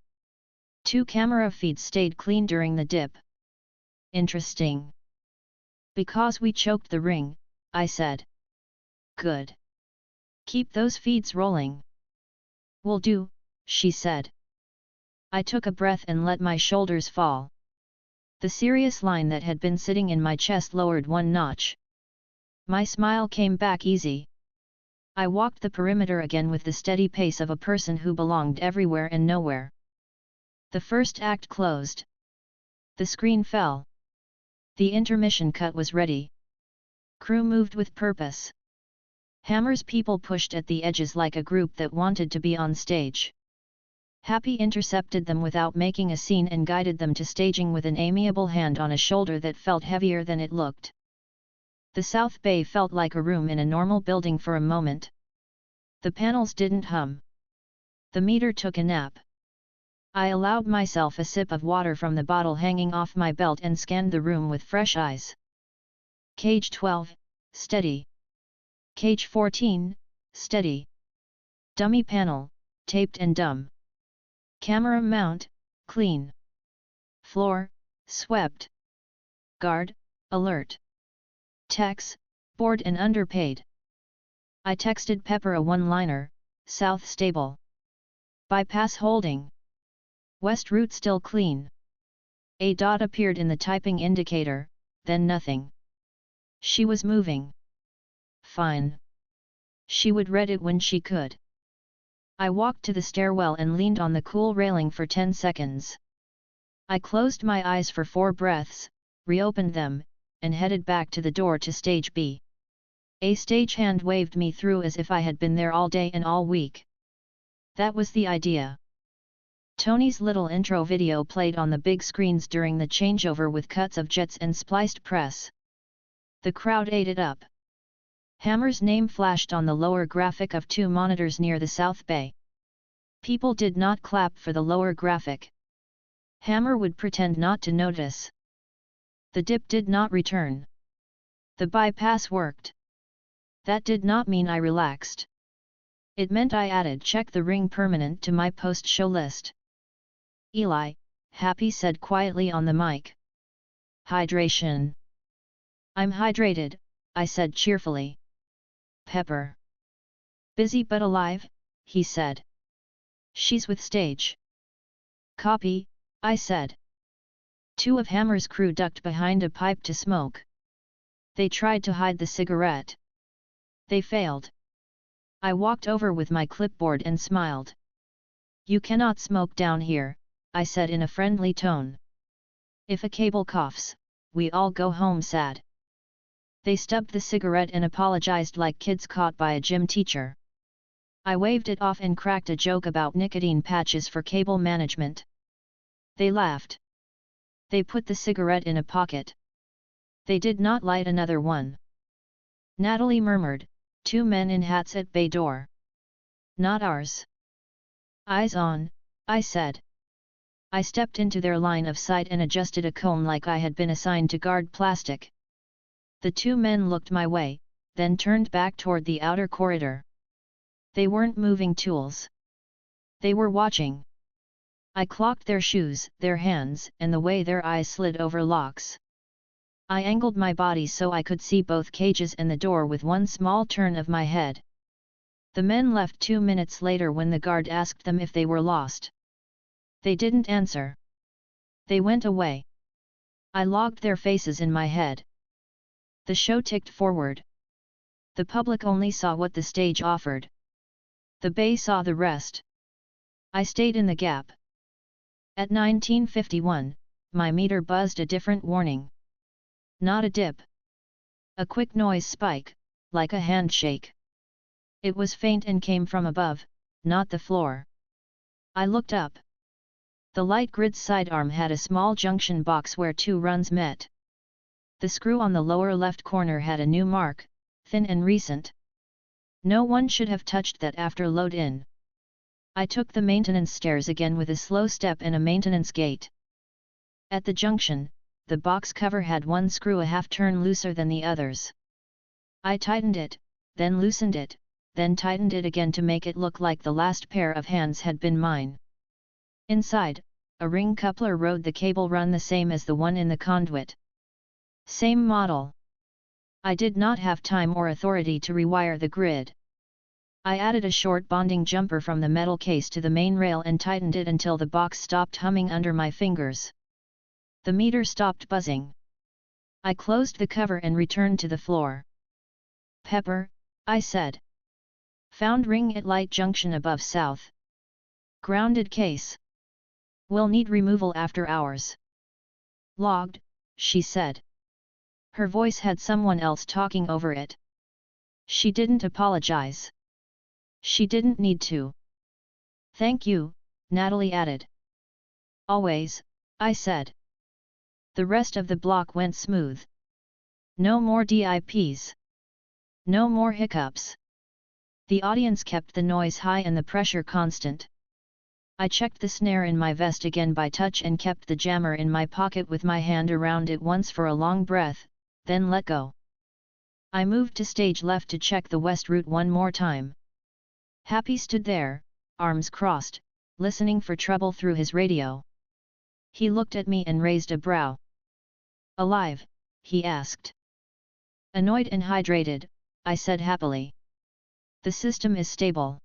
2 camera feeds stayed clean during the dip. "Interesting." "Because we choked the ring," I said. "Good. Keep those feeds rolling." "Will do," she said. I took a breath and let my shoulders fall. The serious line that had been sitting in my chest lowered one notch. My smile came back easy. I walked the perimeter again with the steady pace of a person who belonged everywhere and nowhere. The first act closed. The screen fell. The intermission cut was ready. Crew moved with purpose. Hammer's people pushed at the edges like a group that wanted to be on stage. Happy intercepted them without making a scene and guided them to staging with an amiable hand on a shoulder that felt heavier than it looked. The South Bay felt like a room in a normal building for a moment. The panels didn't hum. The meter took a nap. I allowed myself a sip of water from the bottle hanging off my belt and scanned the room with fresh eyes. Cage 12, steady. Cage 14, steady. Dummy panel, taped and dumb. Camera mount, clean. Floor, swept. Guard, alert. Techs, bored and underpaid. I texted Pepper a one-liner, south stable. Bypass holding. West route still clean. A dot appeared in the typing indicator, then nothing. She was moving. Fine. She would read it when she could. I walked to the stairwell and leaned on the cool railing for 10 seconds. I closed my eyes for 4 breaths, reopened them, and headed back to the door to stage B. A stagehand waved me through as if I had been there all day and all week. That was the idea. Tony's little intro video played on the big screens during the changeover with cuts of jets and spliced press. The crowd ate it up. Hammer's name flashed on the lower graphic of 2 monitors near the South Bay. People did not clap for the lower graphic. Hammer would pretend not to notice. The dip did not return. The bypass worked. That did not mean I relaxed. It meant I added check the ring permanent to my post-show list. "Eli," Happy said quietly on the mic. "Hydration." "I'm hydrated," I said cheerfully. "Pepper." "Busy but alive," he said. "She's with stage." "Copy," I said. 2 of Hammer's crew ducked behind a pipe to smoke. They tried to hide the cigarette. They failed. I walked over with my clipboard and smiled. "You cannot smoke down here," I said in a friendly tone. "If a cable coughs, we all go home sad." They stubbed the cigarette and apologized like kids caught by a gym teacher. I waved it off and cracked a joke about nicotine patches for cable management. They laughed. They put the cigarette in a pocket. They did not light another one. Natalie murmured, "2 men in hats at bay door." "Not ours." "Eyes on," I said. I stepped into their line of sight and adjusted a cone like I had been assigned to guard plastic. The 2 men looked my way, then turned back toward the outer corridor. They weren't moving tools. They were watching. I clocked their shoes, their hands, and the way their eyes slid over locks. I angled my body so I could see both cages and the door with one small turn of my head. The men left 2 minutes later when the guard asked them if they were lost. They didn't answer. They went away. I logged their faces in my head. The show ticked forward. The public only saw what the stage offered. The bay saw the rest. I stayed in the gap. At 1951, my meter buzzed a different warning. Not a dip. A quick noise spike, like a handshake. It was faint and came from above, not the floor. I looked up. The light grid sidearm had a small junction box where 2 runs met. The screw on the lower left corner had a new mark, thin and recent. No one should have touched that after load-in. I took the maintenance stairs again with a slow step and a maintenance gate. At the junction, the box cover had one screw a half turn looser than the others. I tightened it, then loosened it, then tightened it again to make it look like the last pair of hands had been mine. Inside, a ring coupler rode the cable run the same as the one in the conduit. Same model. I did not have time or authority to rewire the grid. I added a short bonding jumper from the metal case to the main rail and tightened it until the box stopped humming under my fingers. The meter stopped buzzing. I closed the cover and returned to the floor. Pepper, I said. Found ring at light junction above south. Grounded case. Will need removal after hours. Logged, she said. Her voice had someone else talking over it. She didn't apologize. She didn't need to. Thank you, Natalie added. Always, I said. The rest of the block went smooth. No more DIPs. No more hiccups. The audience kept the noise high and the pressure constant. I checked the snare in my vest again by touch and kept the jammer in my pocket with my hand around it once for a long breath, then let go. I moved to stage left to check the west route one more time. Happy stood there, arms crossed, listening for trouble through his radio. He looked at me and raised a brow. Alive? He asked. Annoyed and hydrated, I said happily. The system is stable.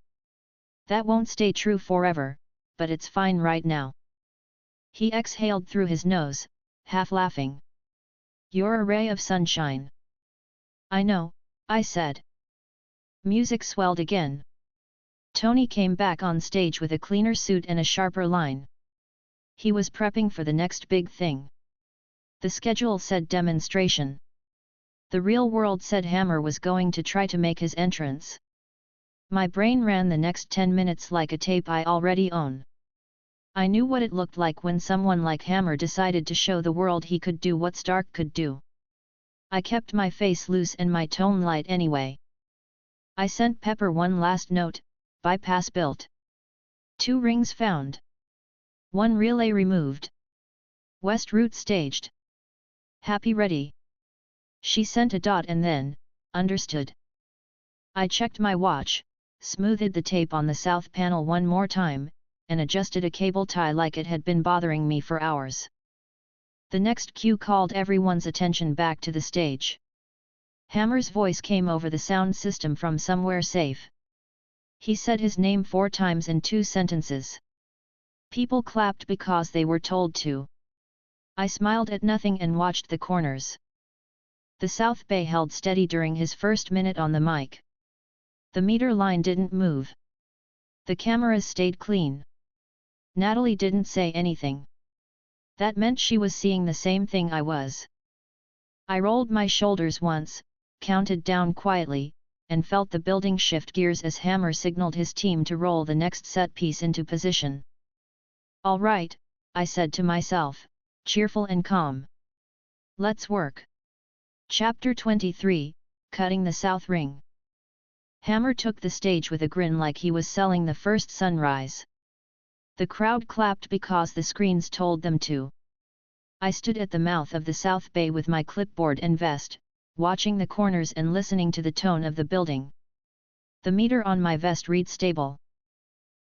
That won't stay true forever, but it's fine right now. He exhaled through his nose, half laughing. You're a ray of sunshine. I know, I said. Music swelled again. Tony came back on stage with a cleaner suit and a sharper line. He was prepping for the next big thing. The schedule said demonstration. The real world said Hammer was going to try to make his entrance. My brain ran the next 10 minutes like a tape I already own. I knew what it looked like when someone like Hammer decided to show the world he could do what Stark could do. I kept my face loose and my tone light anyway. I sent Pepper one last note, bypass built. 2 rings found. 1 relay removed. West route staged. Happy ready. She sent a dot and then, understood. I checked my watch, smoothed the tape on the south panel one more time, and adjusted a cable tie like it had been bothering me for hours. The next cue called everyone's attention back to the stage. Hammer's voice came over the sound system from somewhere safe. He said his name 4 times in 2 sentences. People clapped because they were told to. I smiled at nothing and watched the corners. The South Bay held steady during his first minute on the mic. The meter line didn't move. The cameras stayed clean. Natalie didn't say anything. That meant she was seeing the same thing I was. I rolled my shoulders once, counted down quietly, and felt the building shift gears as Hammer signaled his team to roll the next set piece into position. All right, I said to myself, cheerful and calm. Let's work. Chapter 23, Cutting the South Ring. Hammer took the stage with a grin like he was selling the first sunrise. The crowd clapped because the screens told them to. I stood at the mouth of the South Bay with my clipboard and vest, watching the corners and listening to the tone of the building. The meter on my vest read stable.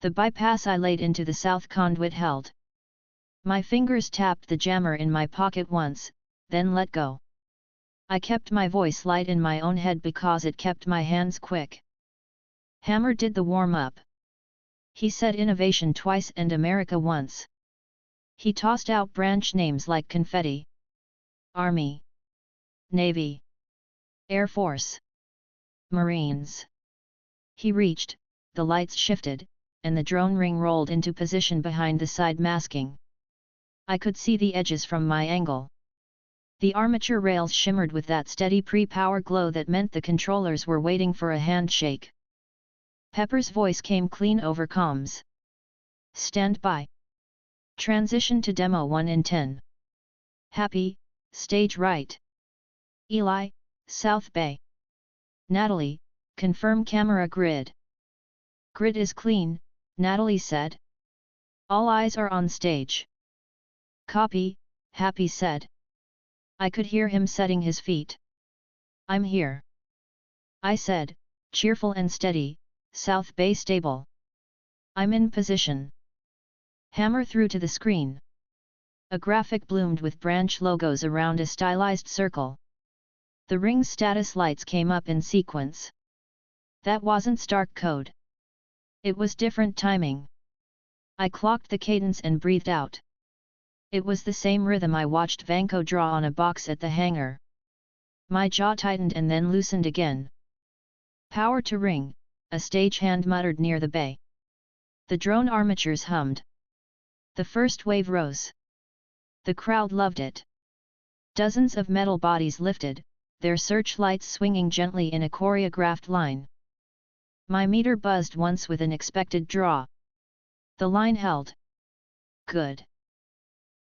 The bypass I laid into the south conduit held. My fingers tapped the jammer in my pocket once, then let go. I kept my voice light in my own head because it kept my hands quick. Hammer did the warm-up. He said innovation twice and America once. He tossed out branch names like confetti. Army, Navy, Air Force, Marines. He reached, the lights shifted, and the drone ring rolled into position behind the side masking. I could see the edges from my angle. The armature rails shimmered with that steady pre-power glow that meant the controllers were waiting for a handshake. Pepper's voice came clean over comms. Stand by. Transition to demo 1 in 10. Happy, stage right. Eli, South Bay. Natalie, confirm camera grid. Grid is clean, Natalie said. All eyes are on stage. Copy, Happy said. I could hear him setting his feet. I'm here. I said, cheerful and steady, South Bay stable. I'm in position. Hammer through to the screen. A graphic bloomed with branch logos around a stylized circle. The ring's status lights came up in sequence. That wasn't Stark code. It was different timing. I clocked the cadence and breathed out. It was the same rhythm I watched Vanko draw on a box at the hangar. My jaw tightened and then loosened again. Power to ring, a stagehand muttered near the bay. The drone armatures hummed. The first wave rose. The crowd loved it. Dozens of metal bodies lifted, their searchlights swinging gently in a choreographed line. My meter buzzed once with an expected draw. The line held. Good.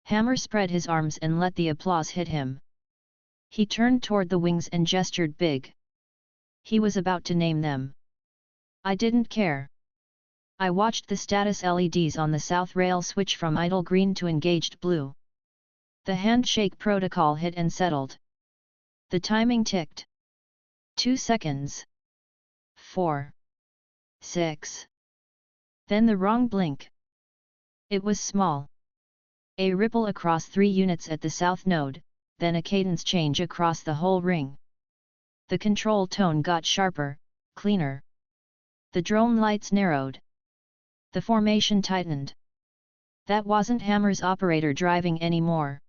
Hammer spread his arms and let the applause hit him. He turned toward the wings and gestured big. He was about to name them. I didn't care. I watched the status LEDs on the south rail switch from idle green to engaged blue. The handshake protocol hit and settled. The timing ticked. 2 seconds. 4. 6. Then the wrong blink. It was small. A ripple across 3 units at the south node, then a cadence change across the whole ring. The control tone got sharper, cleaner. The drone lights narrowed. The formation tightened. That wasn't Hammer's operator driving anymore.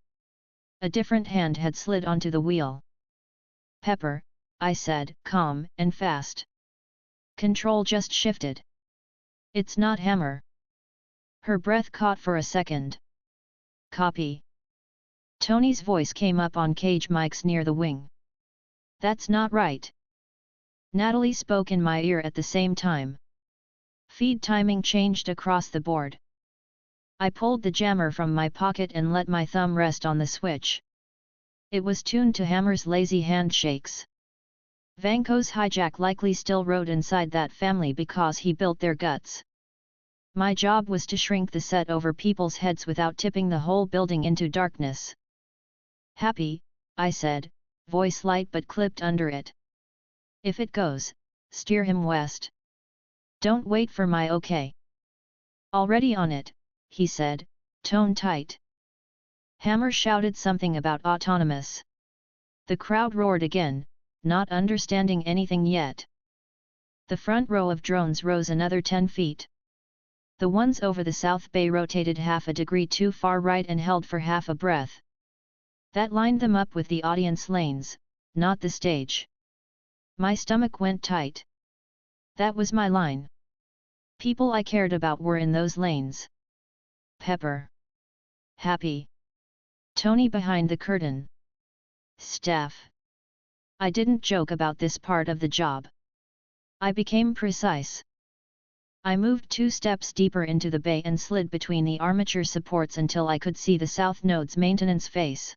A different hand had slid onto the wheel. Pepper, I said, calm and fast. Control just shifted. It's not Hammer. Her breath caught for a second. Copy. Tony's voice came up on cage mics near the wing. That's not right. Natalie spoke in my ear at the same time. Feed timing changed across the board. I pulled the jammer from my pocket and let my thumb rest on the switch. It was tuned to Hammer's lazy handshakes. Vanko's hijack likely still rode inside that family because he built their guts. My job was to shrink the set over people's heads without tipping the whole building into darkness. Happy, I said, voice light but clipped under it. If it goes, steer him west. Don't wait for my okay. Already on it, he said, tone tight. Hammer shouted something about autonomous. The crowd roared again, not understanding anything yet. The front row of drones rose another 10 feet. The ones over the South Bay rotated half a degree too far right and held for half a breath. That lined them up with the audience lanes, not the stage. My stomach went tight. That was my line. People I cared about were in those lanes. Pepper. Happy. Tony behind the curtain. Staff. I didn't joke about this part of the job. I became precise. I moved 2 steps deeper into the bay and slid between the armature supports until I could see the south node's maintenance face.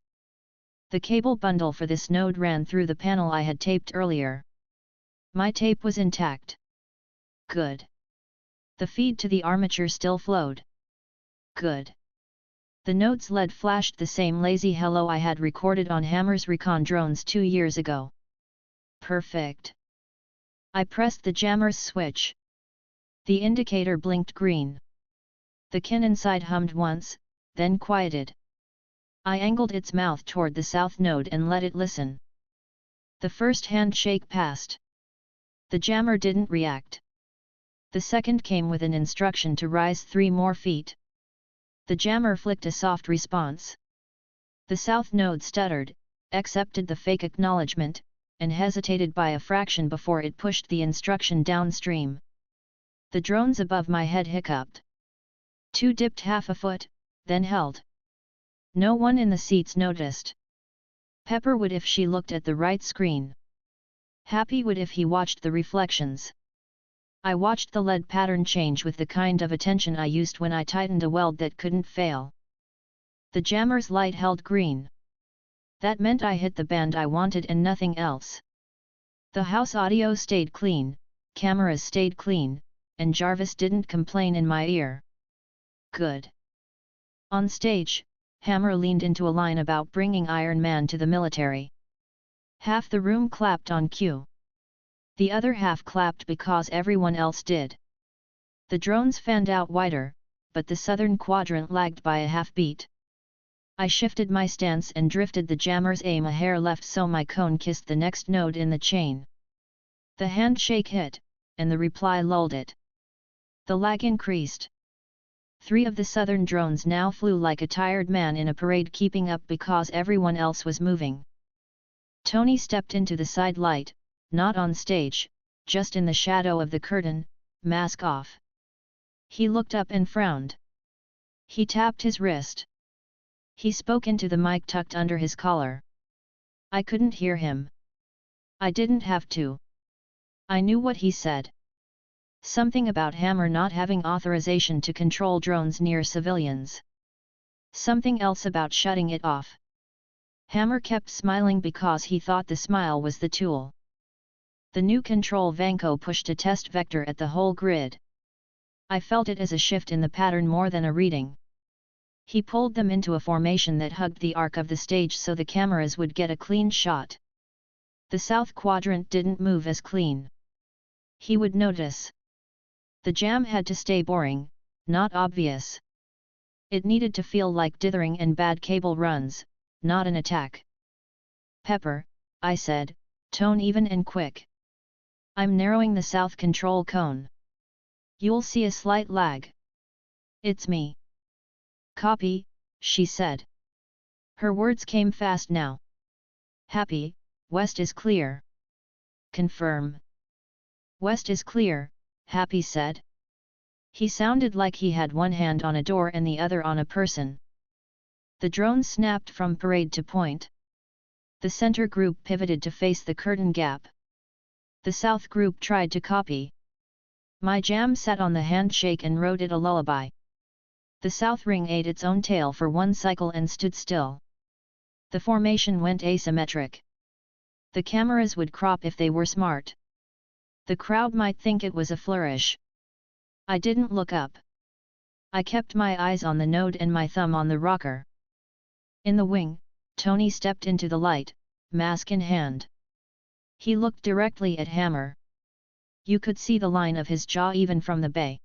The cable bundle for this node ran through the panel I had taped earlier. My tape was intact. Good. The feed to the armature still flowed. Good. The node's LED flashed the same lazy hello I had recorded on Hammer's recon drones 2 years ago. Perfect. I pressed the jammer's switch. The indicator blinked green. The kin inside hummed once, then quieted. I angled its mouth toward the south node and let it listen. The first handshake passed. The jammer didn't react. The second came with an instruction to rise 3 more feet. The jammer flicked a soft response. The south node stuttered, accepted the fake acknowledgement, and hesitated by a fraction before it pushed the instruction downstream. The drones above my head hiccuped. 2 dipped half a foot, then held. No one in the seats noticed. Pepper would if she looked at the right screen. Happy would if he watched the reflections. I watched the lead pattern change with the kind of attention I used when I tightened a weld that couldn't fail. The jammer's light held green. That meant I hit the band I wanted and nothing else. The house audio stayed clean, cameras stayed clean, and Jarvis didn't complain in my ear. Good. On stage, Hammer leaned into a line about bringing Iron Man to the military. Half the room clapped on cue. The other half clapped because everyone else did. The drones fanned out wider, but the southern quadrant lagged by a half beat. I shifted my stance and drifted the jammer's aim a hair left so my cone kissed the next node in the chain. The handshake hit, and the reply lulled it. The lag increased. 3 of the southern drones now flew like a tired man in a parade, keeping up because everyone else was moving. Tony stepped into the side light, not on stage, just in the shadow of the curtain, mask off. He looked up and frowned. He tapped his wrist. He spoke into the mic tucked under his collar. I couldn't hear him. I didn't have to. I knew what he said. Something about Hammer not having authorization to control drones near civilians. Something else about shutting it off. Hammer kept smiling because he thought the smile was the tool. The new control Vanco pushed a test vector at the whole grid. I felt it as a shift in the pattern more than a reading. He pulled them into a formation that hugged the arc of the stage so the cameras would get a clean shot. The south quadrant didn't move as clean. He would notice. The jam had to stay boring, not obvious. It needed to feel like dithering and bad cable runs, not an attack. Pepper, I said, tone even and quick. I'm narrowing the south control cone. You'll see a slight lag. It's me. Copy, she said. Her words came fast now. Happy, west is clear. Confirm. West is clear, Happy said. He sounded like he had one hand on a door and the other on a person. The drone snapped from parade to point. The center group pivoted to face the curtain gap. The south group tried to copy. My jam sat on the handshake and wrote it a lullaby. The south ring ate its own tail for one cycle and stood still. The formation went asymmetric. The cameras would crop if they were smart. The crowd might think it was a flourish. I didn't look up. I kept my eyes on the node and my thumb on the rocker. In the wing, Tony stepped into the light, mask in hand. He looked directly at Hammer. You could see the line of his jaw even from the bay.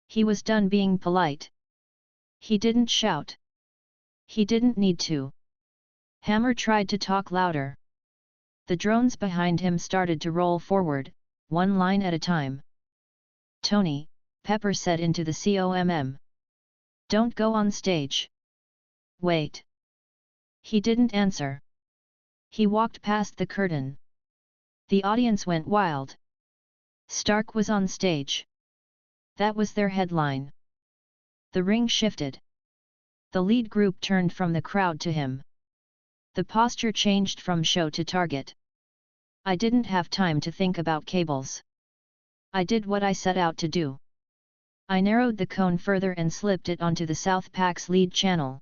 He was done being polite. He didn't shout. He didn't need to. Hammer tried to talk louder. The drones behind him started to roll forward, one line at a time. Tony, Pepper said into the COMM. Don't go on stage. Wait. He didn't answer. He walked past the curtain. The audience went wild. Stark was on stage. That was their headline. The ring shifted. The lead group turned from the crowd to him. The posture changed from show to target. I didn't have time to think about cables. I did what I set out to do. I narrowed the cone further and slipped it onto the South Pack's lead channel.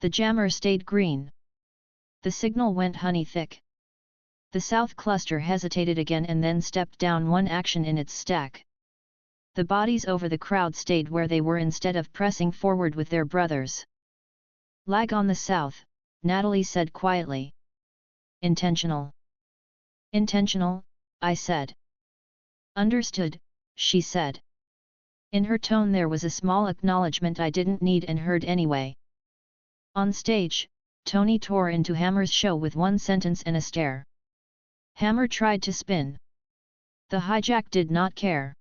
The jammer stayed green. The signal went honey thick. The South cluster hesitated again and then stepped down one action in its stack. The bodies over the crowd stayed where they were instead of pressing forward with their brothers. Lag on the South, Natalie said quietly. Intentional. Intentional, I said. Understood, she said. In her tone there was a small acknowledgement I didn't need and heard anyway. On stage, Tony tore into Hammer's show with one sentence and a stare. Hammer tried to spin. The hijack did not care.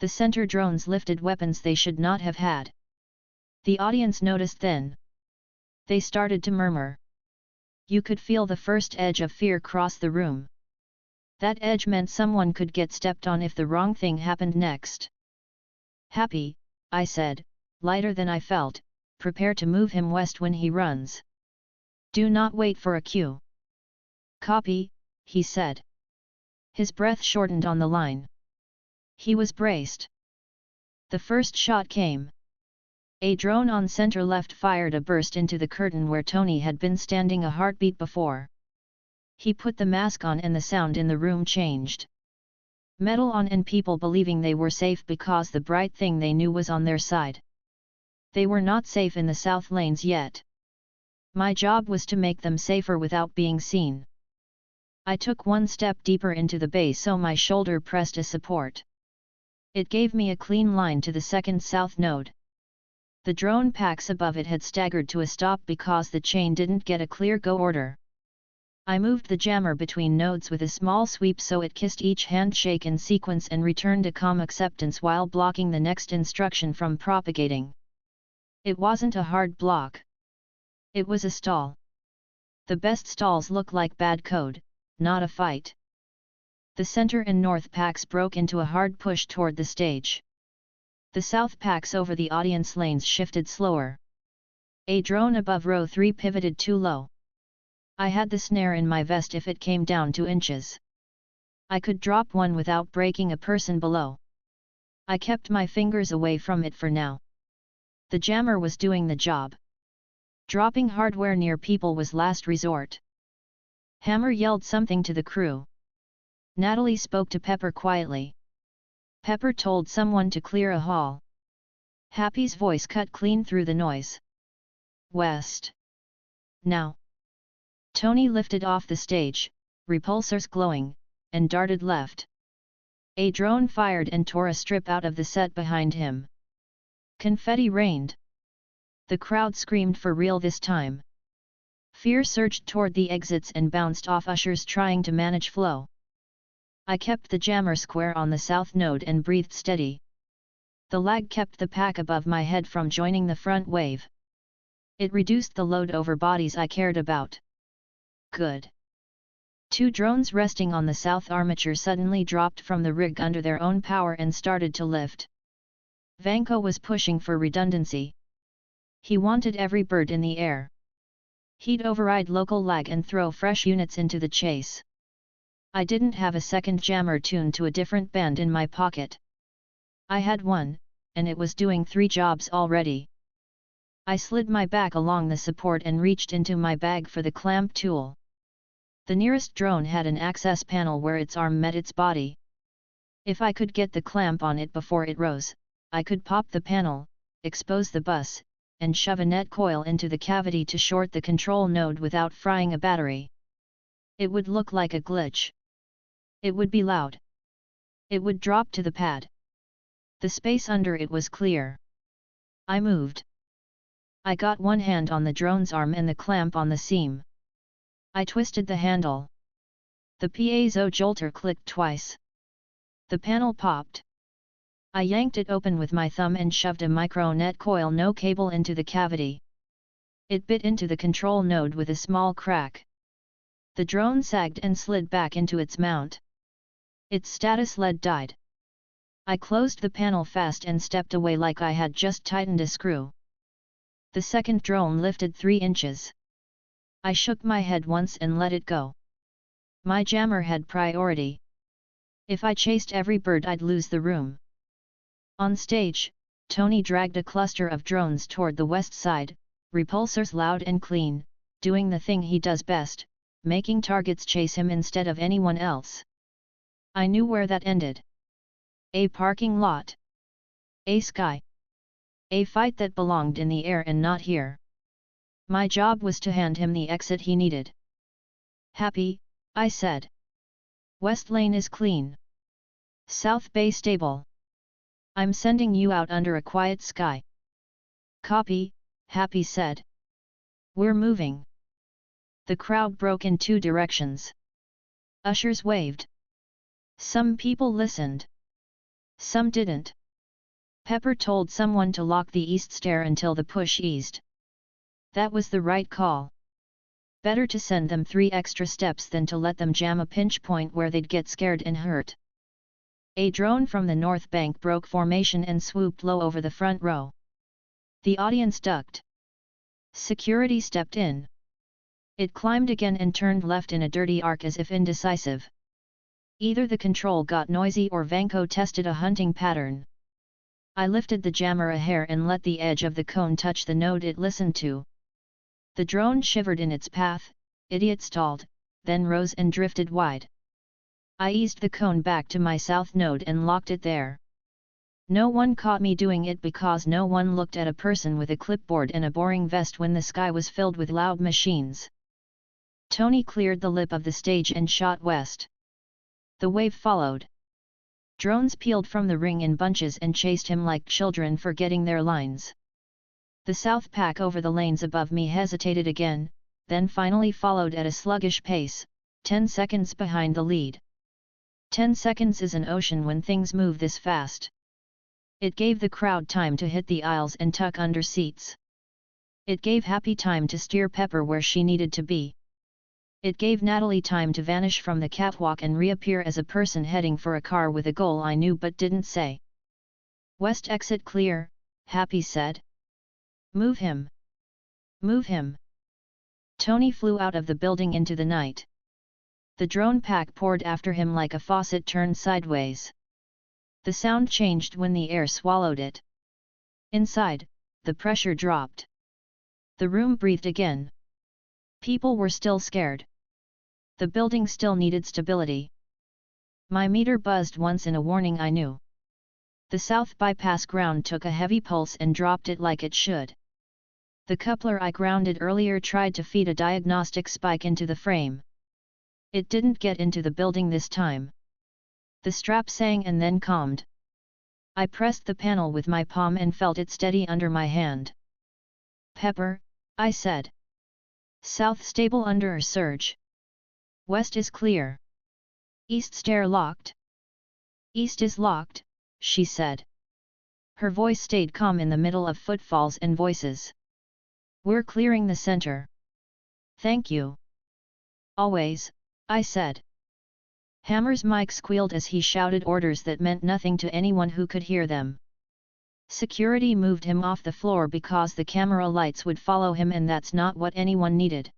The center drones lifted weapons they should not have had. The audience noticed then. They started to murmur. You could feel the first edge of fear cross the room. That edge meant someone could get stepped on if the wrong thing happened next. Happy, I said, lighter than I felt, prepare to move him west when he runs. Do not wait for a cue. Copy, he said. His breath shortened on the line. He was braced. The first shot came. A drone on center left fired a burst into the curtain where Tony had been standing a heartbeat before. He put the mask on and the sound in the room changed. Metal on and people believing they were safe because the bright thing they knew was on their side. They were not safe in the south lanes yet. My job was to make them safer without being seen. I took one step deeper into the bay so my shoulder pressed as support. It gave me a clean line to the second south node. The drone packs above it had staggered to a stop because the chain didn't get a clear go order. I moved the jammer between nodes with a small sweep so it kissed each handshake in sequence and returned a calm acceptance while blocking the next instruction from propagating. It wasn't a hard block. It was a stall. The best stalls look like bad code, not a fight. The center and north packs broke into a hard push toward the stage. The south packs over the audience lanes shifted slower. A drone above row 3 pivoted too low. I had the snare in my vest if it came down 2 inches. I could drop one without breaking a person below. I kept my fingers away from it for now. The jammer was doing the job. Dropping hardware near people was last resort. Hammer yelled something to the crew. Natalie spoke to Pepper quietly. Pepper told someone to clear a hall. Happy's voice cut clean through the noise. West. Now. Tony lifted off the stage, repulsors glowing, and darted left. A drone fired and tore a strip out of the set behind him. Confetti rained. The crowd screamed for real this time. Fear surged toward the exits and bounced off ushers trying to manage flow. I kept the jammer square on the south node and breathed steady. The lag kept the pack above my head from joining the front wave. It reduced the load over bodies I cared about. Good. 2 drones resting on the south armature suddenly dropped from the rig under their own power and started to lift. Vanko was pushing for redundancy. He wanted every bird in the air. He'd override local lag and throw fresh units into the chase. I didn't have a second jammer tuned to a different band in my pocket. I had one, and it was doing 3 jobs already. I slid my back along the support and reached into my bag for the clamp tool. The nearest drone had an access panel where its arm met its body. If I could get the clamp on it before it rose, I could pop the panel, expose the bus, and shove a net coil into the cavity to short the control node without frying a battery. It would look like a glitch. It would be loud. It would drop to the pad. The space under it was clear. I moved. I got one hand on the drone's arm and the clamp on the seam. I twisted the handle. The piezo jolter clicked twice. The panel popped. I yanked it open with my thumb and shoved a micro net coil no cable into the cavity. It bit into the control node with a small crack. The drone sagged and slid back into its mount. Its status LED died. I closed the panel fast and stepped away like I had just tightened a screw. The second drone lifted 3 inches. I shook my head once and let it go. My jammer had priority. If I chased every bird I'd lose the room. On stage, Tony dragged a cluster of drones toward the west side, repulsors loud and clean, doing the thing he does best, making targets chase him instead of anyone else. I knew where that ended. A parking lot. A sky. A fight that belonged in the air and not here. My job was to hand him the exit he needed. Happy, I said. West Lane is clean. South Bay Stable. I'm sending you out under a quiet sky. Copy, Happy said. We're moving. The crowd broke in two directions. Ushers waved. Some people listened. Some didn't. Pepper told someone to lock the east stair until the push eased. That was the right call. Better to send them 3 extra steps than to let them jam a pinch point where they'd get scared and hurt. A drone from the north bank broke formation and swooped low over the front row. The audience ducked. Security stepped in. It climbed again and turned left in a dirty arc as if indecisive. Either the control got noisy or Vanko tested a hunting pattern. I lifted the jammer a hair and let the edge of the cone touch the node it listened to. The drone shivered in its path, idiot stalled, then rose and drifted wide. I eased the cone back to my south node and locked it there. No one caught me doing it because no one looked at a person with a clipboard and a boring vest when the sky was filled with loud machines. Tony cleared the lip of the stage and shot west. The wave followed. Drones peeled from the ring in bunches and chased him like children forgetting their lines. The south pack over the lanes above me hesitated again, then finally followed at a sluggish pace, 10 seconds behind the lead. 10 seconds is an ocean when things move this fast. It gave the crowd time to hit the aisles and tuck under seats. It gave Happy time to steer Pepper where she needed to be. It gave Natalie time to vanish from the catwalk and reappear as a person heading for a car with a goal I knew but didn't say. West exit clear, Happy said. Move him. Move him. Tony flew out of the building into the night. The drone pack poured after him like a faucet turned sideways. The sound changed when the air swallowed it. Inside, the pressure dropped. The room breathed again. People were still scared. The building still needed stability. My meter buzzed once in a warning I knew. The south bypass ground took a heavy pulse and dropped it like it should. The coupler I grounded earlier tried to feed a diagnostic spike into the frame. It didn't get into the building this time. The strap sang and then calmed. I pressed the panel with my palm and felt it steady under my hand. Pepper, I said. South stable under a surge. West is clear. East stair locked. East is locked, she said. Her voice stayed calm in the middle of footfalls and voices. We're clearing the center. Thank you. Always, I said. Hammer's mic squealed as he shouted orders that meant nothing to anyone who could hear them. Security moved him off the floor because the camera lights would follow him and that's not what anyone needed.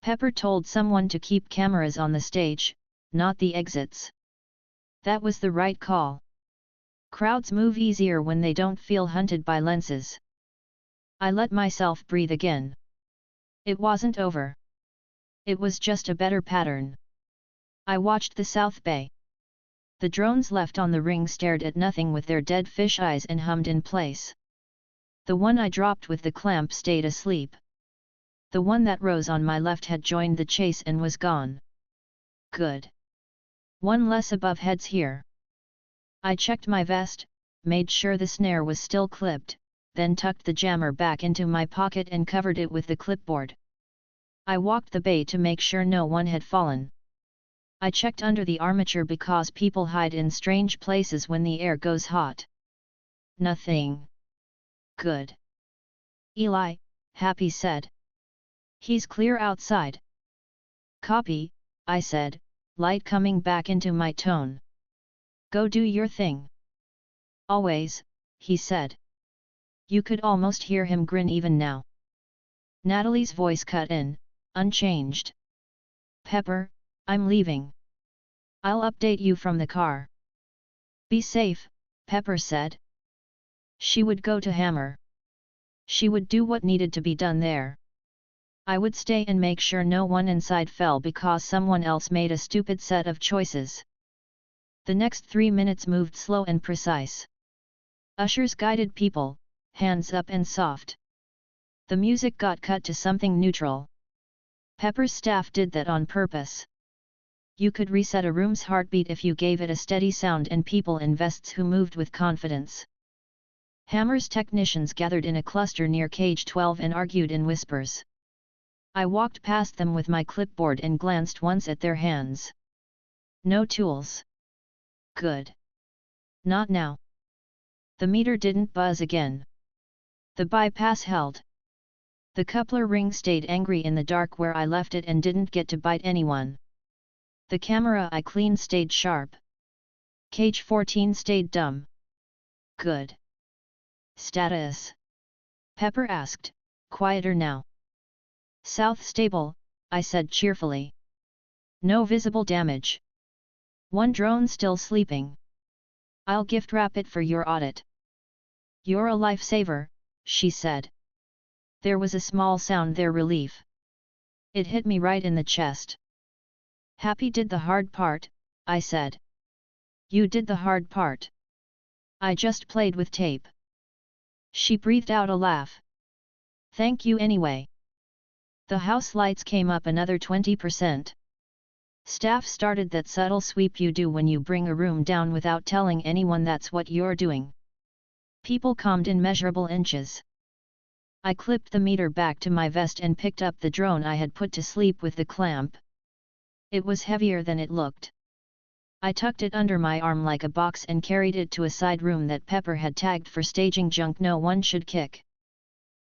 Pepper told someone to keep cameras on the stage, not the exits. That was the right call. Crowds move easier when they don't feel hunted by lenses. I let myself breathe again. It wasn't over. It was just a better pattern. I watched the South Bay. The drones left on the ring stared at nothing with their dead fish eyes and hummed in place. The one I dropped with the clamp stayed asleep. The one that rose on my left had joined the chase and was gone. Good. One less above heads here. I checked my vest, made sure the snare was still clipped, then tucked the jammer back into my pocket and covered it with the clipboard. I walked the bay to make sure no one had fallen. I checked under the armature because people hide in strange places when the air goes hot. Nothing. Good. Eli, Happy said. He's clear outside. Copy, I said, light coming back into my tone. Go do your thing. Always, he said. You could almost hear him grin even now. Natalie's voice cut in, unchanged. Pepper, I'm leaving. I'll update you from the car. Be safe, Pepper said. She would go to Hammer. She would do what needed to be done there. I would stay and make sure no one inside fell because someone else made a stupid set of choices. The next 3 minutes moved slow and precise. Ushers guided people, hands up and soft. The music got cut to something neutral. Pepper's staff did that on purpose. You could reset a room's heartbeat if you gave it a steady sound and people invests who moved with confidence. Hammer's technicians gathered in a cluster near cage 12 and argued in whispers. I walked past them with my clipboard and glanced once at their hands. No tools. Good. Not now. The meter didn't buzz again. The bypass held. The coupler ring stayed angry in the dark where I left it and didn't get to bite anyone. The camera I cleaned stayed sharp. Cage 14 stayed dumb. Good. Status? Pepper asked, quieter now. South stable, I said cheerfully. No visible damage. One drone still sleeping. I'll gift wrap it for your audit. You're a lifesaver, she said. There was a small sound there, relief. It hit me right in the chest. Happy did the hard part, I said. You did the hard part. I just played with tape. She breathed out a laugh. Thank you anyway. The house lights came up another 20%. Staff started that subtle sweep you do when you bring a room down without telling anyone that's what you're doing. People calmed in measurable inches. I clipped the meter back to my vest and picked up the drone I had put to sleep with the clamp. It was heavier than it looked. I tucked it under my arm like a box and carried it to a side room that Pepper had tagged for staging junk no one should kick.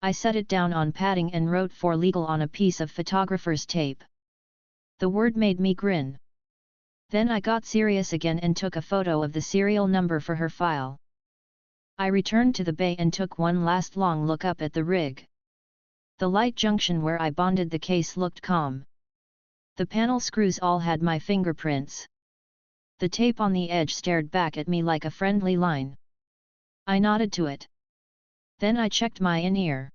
I set it down on padding and wrote "for legal" on a piece of photographer's tape. The word made me grin. Then I got serious again and took a photo of the serial number for her file. I returned to the bay and took one last long look up at the rig. The light junction where I bonded the case looked calm. The panel screws all had my fingerprints. The tape on the edge stared back at me like a friendly line. I nodded to it. Then I checked my in-ear.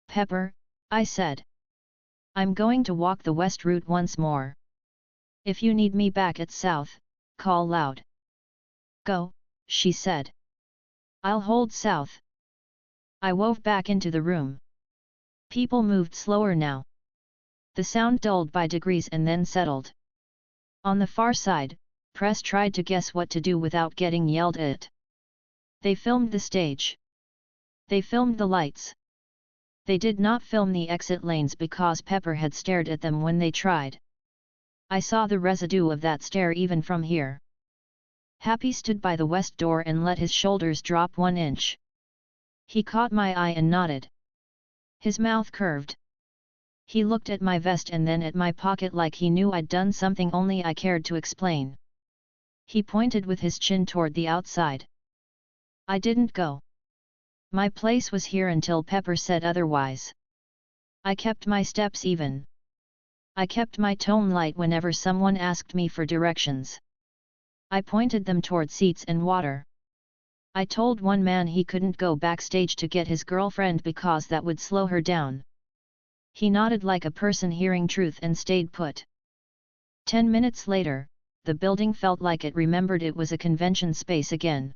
Pepper, I said. I'm going to walk the west route once more. If you need me back at south, call loud. Go, she said. I'll hold south. I wove back into the room. People moved slower now. The sound dulled by degrees and then settled. On the far side, press tried to guess what to do without getting yelled at. They filmed the stage. They filmed the lights. They did not film the exit lanes because Pepper had stared at them when they tried. I saw the residue of that stare even from here. Happy stood by the west door and let his shoulders drop 1 inch. He caught my eye and nodded. His mouth curved. He looked at my vest and then at my pocket like he knew I'd done something only I cared to explain. He pointed with his chin toward the outside. I didn't go. My place was here until Pepper said otherwise. I kept my steps even. I kept my tone light whenever someone asked me for directions. I pointed them toward seats and water. I told one man he couldn't go backstage to get his girlfriend because that would slow her down. He nodded like a person hearing truth and stayed put. 10 minutes later, the building felt like it remembered it was a convention space again.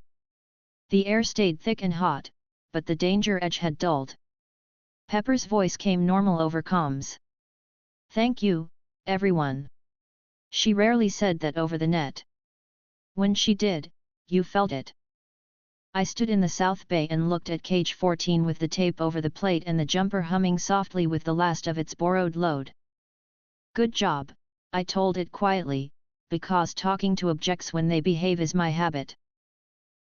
The air stayed thick and hot, but the danger edge had dulled. Pepper's voice came normal over comms. Thank you, everyone. She rarely said that over the net. When she did, you felt it. I stood in the South Bay and looked at cage 14 with the tape over the plate and the jumper humming softly with the last of its borrowed load. Good job, I told it quietly, because talking to objects when they behave is my habit.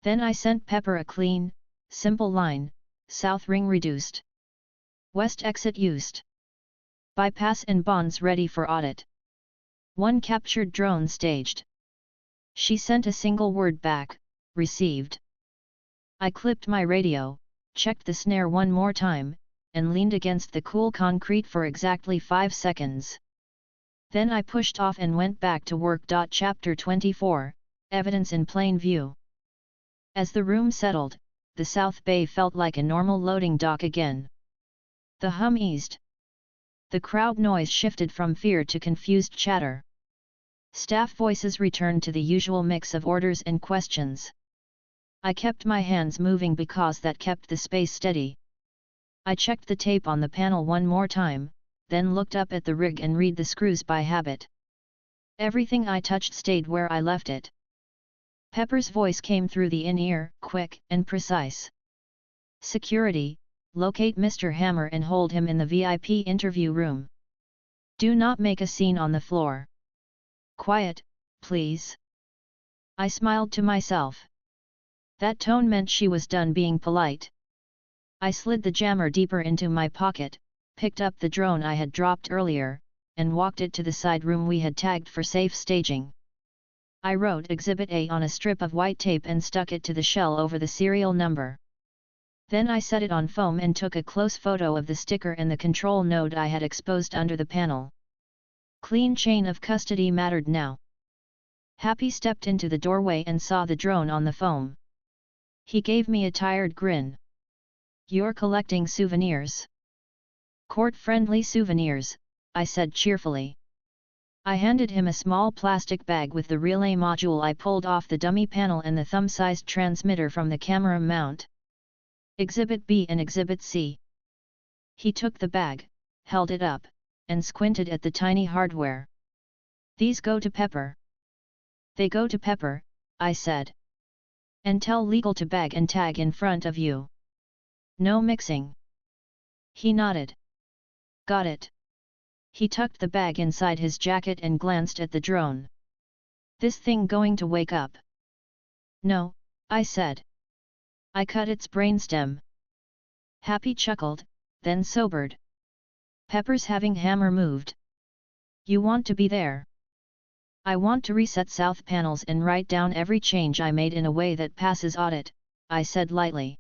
Then I sent Pepper a clean, simple line: South ring reduced. West exit used. Bypass and bonds ready for audit. 1 captured drone staged. She sent a single word back: received. I clipped my radio, checked the snare one more time, and leaned against the cool concrete for exactly 5 seconds. Then I pushed off and went back to work. Chapter 24, Evidence in Plain View. As the room settled, the South Bay felt like a normal loading dock again. The hum eased. The crowd noise shifted from fear to confused chatter. Staff voices returned to the usual mix of orders and questions. I kept my hands moving because that kept the space steady. I checked the tape on the panel one more time, then looked up at the rig and read the screws by habit. Everything I touched stayed where I left it. Pepper's voice came through the in-ear, quick and precise. Security, locate Mr. Hammer and hold him in the VIP interview room. Do not make a scene on the floor. Quiet, please. I smiled to myself. That tone meant she was done being polite. I slid the jammer deeper into my pocket, picked up the drone I had dropped earlier, and walked it to the side room we had tagged for safe staging. I wrote Exhibit A on a strip of white tape and stuck it to the shell over the serial number. Then I set it on foam and took a close photo of the sticker and the control node I had exposed under the panel. Clean chain of custody mattered now. Happy stepped into the doorway and saw the drone on the foam. He gave me a tired grin. You're collecting souvenirs. Court-friendly souvenirs, I said cheerfully. I handed him a small plastic bag with the relay module I pulled off the dummy panel and the thumb-sized transmitter from the camera mount. Exhibit B and Exhibit C. He took the bag, held it up, and squinted at the tiny hardware. These go to Pepper. They go to Pepper, I said. And tell legal to bag and tag in front of you. No mixing. He nodded. Got it. He tucked the bag inside his jacket and glanced at the drone. This thing going to wake up? No, I said. I cut its brainstem. Happy chuckled, then sobered. Pepper's having Hammer moved. You want to be there? I want to reset south panels and write down every change I made in a way that passes audit, I said lightly.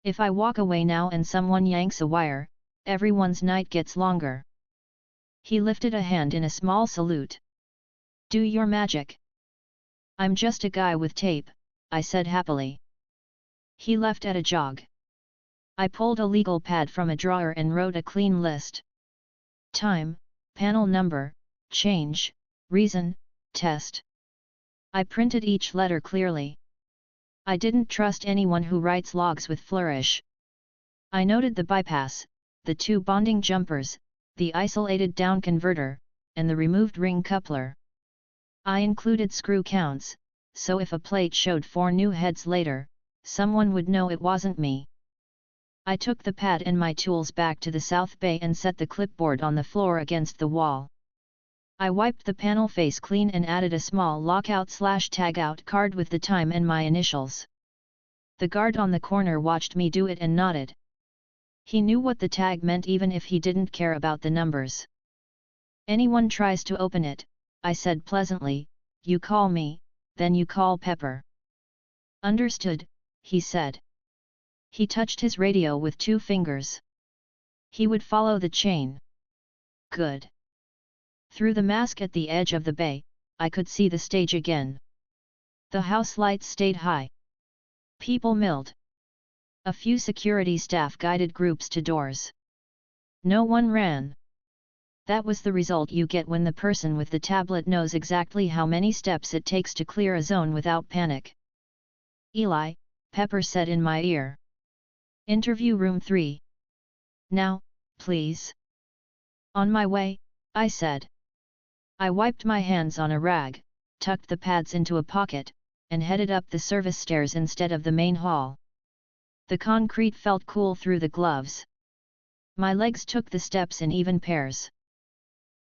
If I walk away now and someone yanks a wire, everyone's night gets longer. He lifted a hand in a small salute. Do your magic. I'm just a guy with tape, I said happily. He left at a jog. I pulled a legal pad from a drawer and wrote a clean list. Time, panel number, change, reason, test. I printed each letter clearly. I didn't trust anyone who writes logs with flourish. I noted the bypass, the two bonding jumpers, the isolated down converter, and the removed ring coupler. I included screw counts, so if a plate showed 4 new heads later, someone would know it wasn't me. I took the pad and my tools back to the south bay and set the clipboard on the floor against the wall. I wiped the panel face clean and added a small lockout/tagout card with the time and my initials. The guard on the corner watched me do it and nodded. He knew what the tag meant even if he didn't care about the numbers. Anyone tries to open it, I said pleasantly, you call me, then you call Pepper. Understood, he said. He touched his radio with 2 fingers. He would follow the chain. Good. Through the mask at the edge of the bay, I could see the stage again. The house lights stayed high. People milled. A few security staff guided groups to doors. No one ran. That was the result you get when the person with the tablet knows exactly how many steps it takes to clear a zone without panic. Eli, Pepper said in my ear. Interview room 3. Now, please. On my way, I said. I wiped my hands on a rag, tucked the pads into a pocket, and headed up the service stairs instead of the main hall. The concrete felt cool through the gloves. My legs took the steps in even pairs.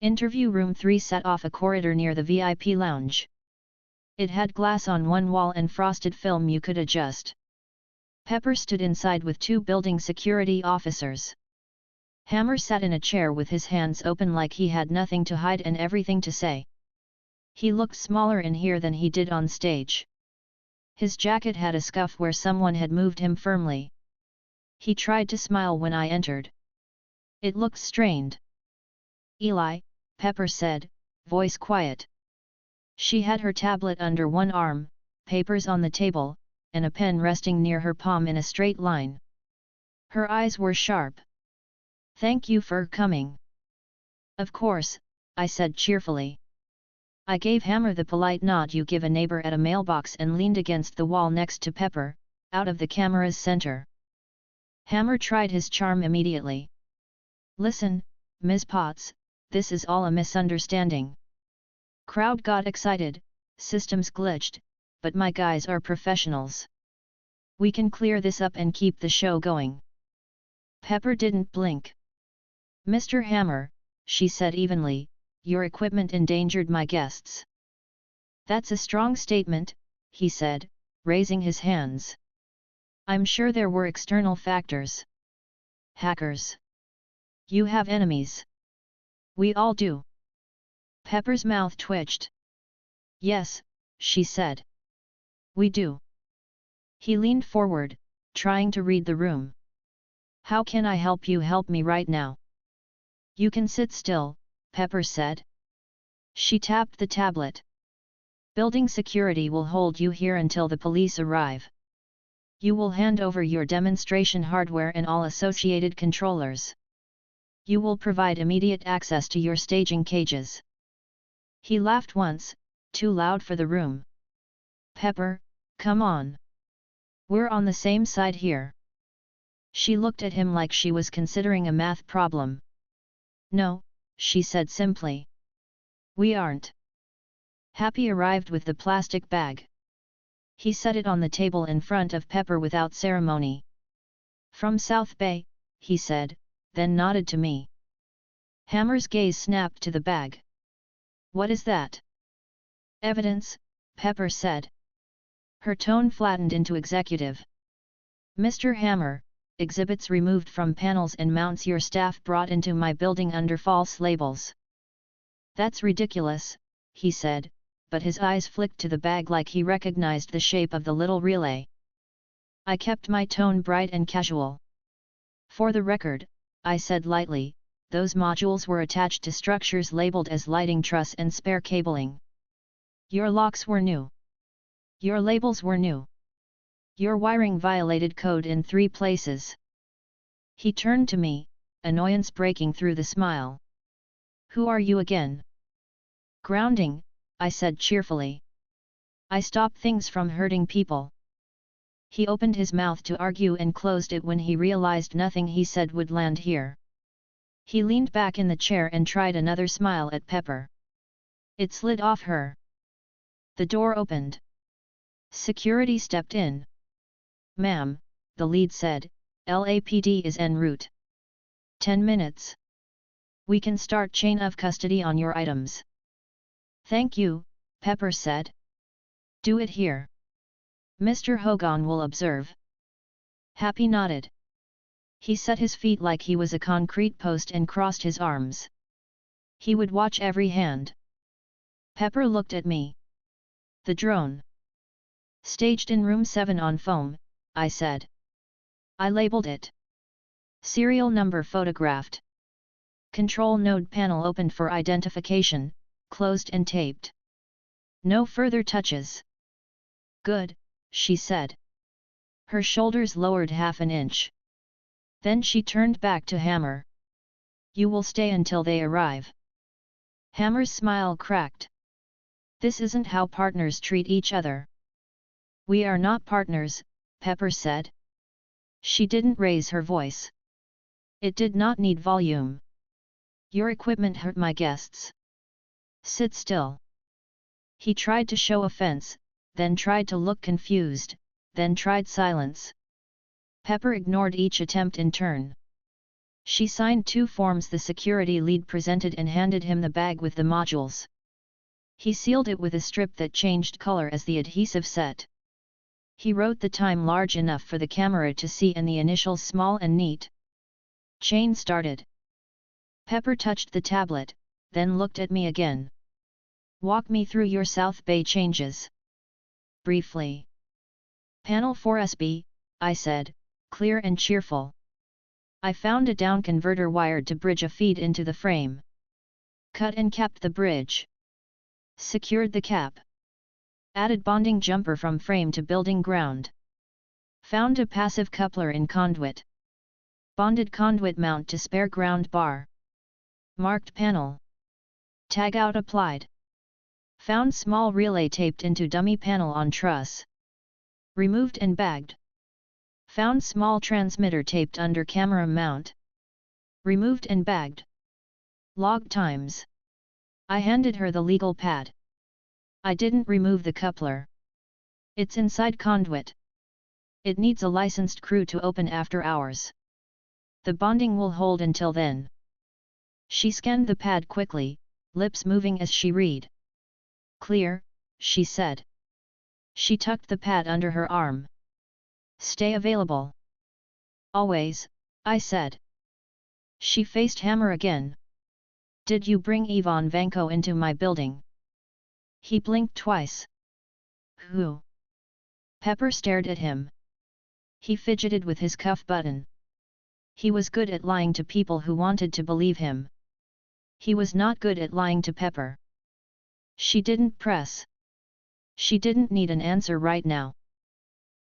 Interview room 3 sat off a corridor near the VIP lounge. It had glass on one wall and frosted film you could adjust. Pepper stood inside with 2 building security officers. Hammer sat in a chair with his hands open like he had nothing to hide and everything to say. He looked smaller in here than he did on stage. His jacket had a scuff where someone had moved him firmly. He tried to smile when I entered. It looked strained. Eli, Pepper said, voice quiet. She had her tablet under one arm, papers on the table, and a pen resting near her palm in a straight line. Her eyes were sharp. Thank you for coming. Of course, I said cheerfully. I gave Hammer the polite nod you give a neighbor at a mailbox and leaned against the wall next to Pepper, out of the camera's center. Hammer tried his charm immediately. Listen, Ms. Potts, this is all a misunderstanding. Crowd got excited, systems glitched, but my guys are professionals. We can clear this up and keep the show going. Pepper didn't blink. Mr. Hammer, she said evenly, your equipment endangered my guests. That's a strong statement, he said, raising his hands. I'm sure there were external factors. Hackers. You have enemies. We all do. Pepper's mouth twitched. Yes, she said. We do. He leaned forward, trying to read the room. How can I help you? Help me right now. You can sit still, Pepper said. She tapped the tablet. Building security will hold you here until the police arrive. You will hand over your demonstration hardware and all associated controllers. You will provide immediate access to your staging cages. He laughed once, too loud for the room. Pepper, come on. We're on the same side here. She looked at him like she was considering a math problem. No, she said simply. We aren't. Happy arrived with the plastic bag. He set it on the table in front of Pepper without ceremony. From South Bay, he said, then nodded to me. Hammer's gaze snapped to the bag. What is that? Evidence, Pepper said. Her tone flattened into executive. Mr. Hammer, exhibits removed from panels and mounts your staff brought into my building under false labels. That's ridiculous, he said, but his eyes flicked to the bag like he recognized the shape of the little relay. I kept my tone bright and casual. For the record, I said lightly, those modules were attached to structures labeled as lighting truss and spare cabling. Your locks were new. Your labels were new. Your wiring violated code in 3 places. He turned to me, annoyance breaking through the smile. Who are you again? Grounding, I said cheerfully. I stop things from hurting people. He opened his mouth to argue and closed it when he realized nothing he said would land here. He leaned back in the chair and tried another smile at Pepper. It slid off her. The door opened. Security stepped in. Ma'am, the lead said, LAPD is en route. 10 minutes. We can start chain of custody on your items. Thank you, Pepper said. Do it here. Mr. Hogan will observe. Happy nodded. He set his feet like he was a concrete post and crossed his arms. He would watch every hand. Pepper looked at me. The drone. Staged in room 7 on foam, I said. I labeled it. Serial number photographed. Control node panel opened for identification, closed and taped. No further touches. Good, she said. Her shoulders lowered half an inch. Then she turned back to Hammer. You will stay until they arrive. Hammer's smile cracked. This isn't how partners treat each other. We are not partners, Pepper said. She didn't raise her voice. It did not need volume. Your equipment hurt my guests. Sit still. He tried to show offense, then tried to look confused, then tried silence. Pepper ignored each attempt in turn. She signed 2 forms the security lead presented and handed him the bag with the modules. He sealed it with a strip that changed color as the adhesive set. He wrote the time large enough for the camera to see and the initials small and neat. Chain started. Pepper touched the tablet, then looked at me again. Walk me through your South Bay changes. Briefly. Panel 4SB, I said, clear and cheerful. I found a down converter wired to bridge a feed into the frame. Cut and capped the bridge. Secured the cap. Added bonding jumper from frame to building ground. Found a passive coupler in conduit. Bonded conduit mount to spare ground bar. Marked panel. Tag out applied. Found small relay taped into dummy panel on truss. Removed and bagged. Found small transmitter taped under camera mount. Removed and bagged. Log times. I handed her the legal pad. I didn't remove the coupler. It's inside conduit. It needs a licensed crew to open after hours. The bonding will hold until then. She scanned the pad quickly, lips moving as she read. Clear, she said. She tucked the pad under her arm. Stay available. Always, I said. She faced Hammer again. Did you bring Ivan Vanko into my building? He blinked twice. Who? Pepper stared at him. He fidgeted with his cuff button. He was good at lying to people who wanted to believe him. He was not good at lying to Pepper. She didn't press. She didn't need an answer right now.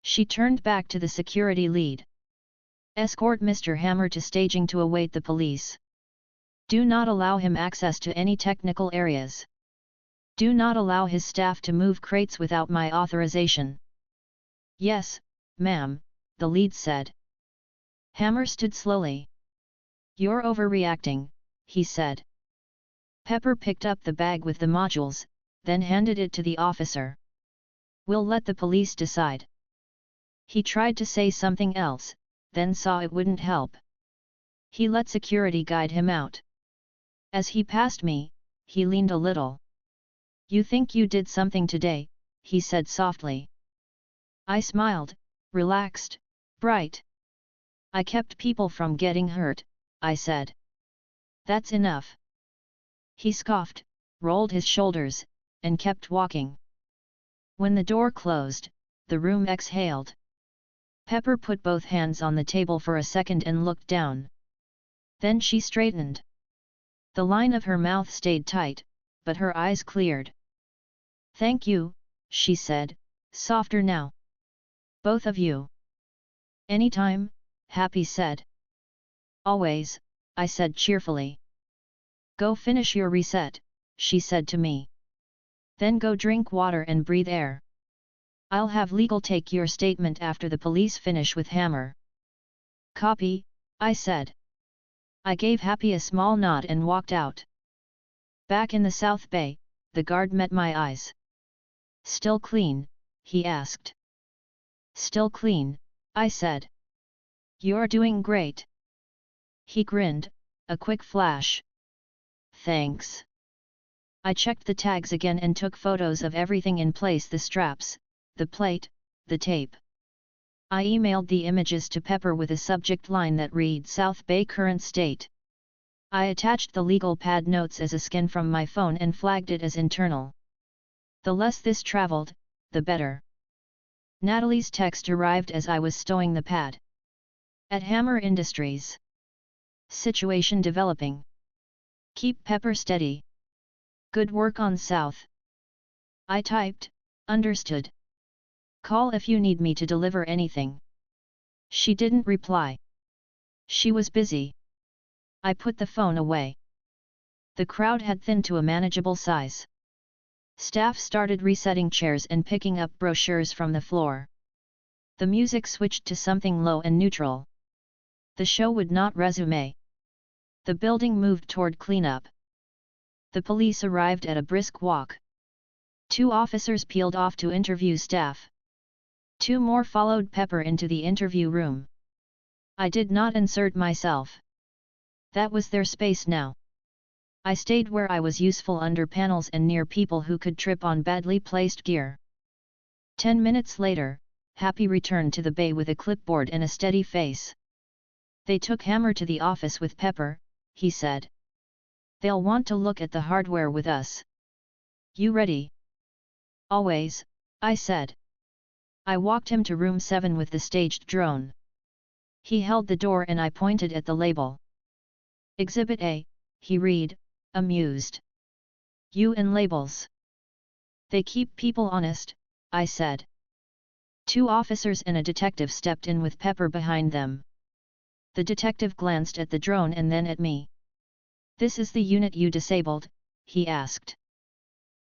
She turned back to the security lead. Escort Mr. Hammer to staging to await the police. Do not allow him access to any technical areas. Do not allow his staff to move crates without my authorization. Yes, ma'am, the lead said. Hammer stood slowly. You're overreacting, he said. Pepper picked up the bag with the modules, then handed it to the officer. We'll let the police decide. He tried to say something else, then saw it wouldn't help. He let security guide him out. As he passed me, he leaned a little. You think you did something today, he said softly. I smiled, relaxed, bright. I kept people from getting hurt, I said. That's enough. He scoffed, rolled his shoulders, and kept walking. When the door closed, the room exhaled. Pepper put both hands on the table for a second and looked down. Then she straightened. The line of her mouth stayed tight, but her eyes cleared. Thank you, she said, softer now. Both of you. Anytime, Happy said. Always, I said cheerfully. Go finish your reset, she said to me. Then go drink water and breathe air. I'll have legal take your statement after the police finish with Hammer. Copy, I said. I gave Happy a small nod and walked out. Back in the South Bay, the guard met my eyes. Still clean, he asked. Still clean, I said. You're doing great. He grinned, a quick flash. Thanks. I checked the tags again and took photos of everything in place: the straps, the plate, the tape. I emailed the images to Pepper with a subject line that read South Bay current state. I attached the legal pad notes as a scan from my phone and flagged it as internal. The less this traveled, the better. Natalie's text arrived as I was stowing the pad. At Hammer Industries. Situation developing. Keep Pepper steady. Good work on South. I typed, understood. Call if you need me to deliver anything. She didn't reply. She was busy. I put the phone away. The crowd had thinned to a manageable size. Staff started resetting chairs and picking up brochures from the floor. The music switched to something low and neutral. The show would not resume. The building moved toward cleanup. The police arrived at a brisk walk. 2 officers peeled off to interview staff. 2 more followed Pepper into the interview room. I did not insert myself. That was their space now. I stayed where I was useful, under panels and near people who could trip on badly placed gear. 10 minutes later, Happy returned to the bay with a clipboard and a steady face. They took Hammer to the office with Pepper, he said. They'll want to look at the hardware with us. You ready? Always, I said. I walked him to room 7 with the staged drone. He held the door and I pointed at the label. Exhibit A, he read, amused. You and labels. They keep people honest, I said. 2 officers and a detective stepped in with Pepper behind them. The detective glanced at the drone and then at me. This is the unit you disabled, he asked.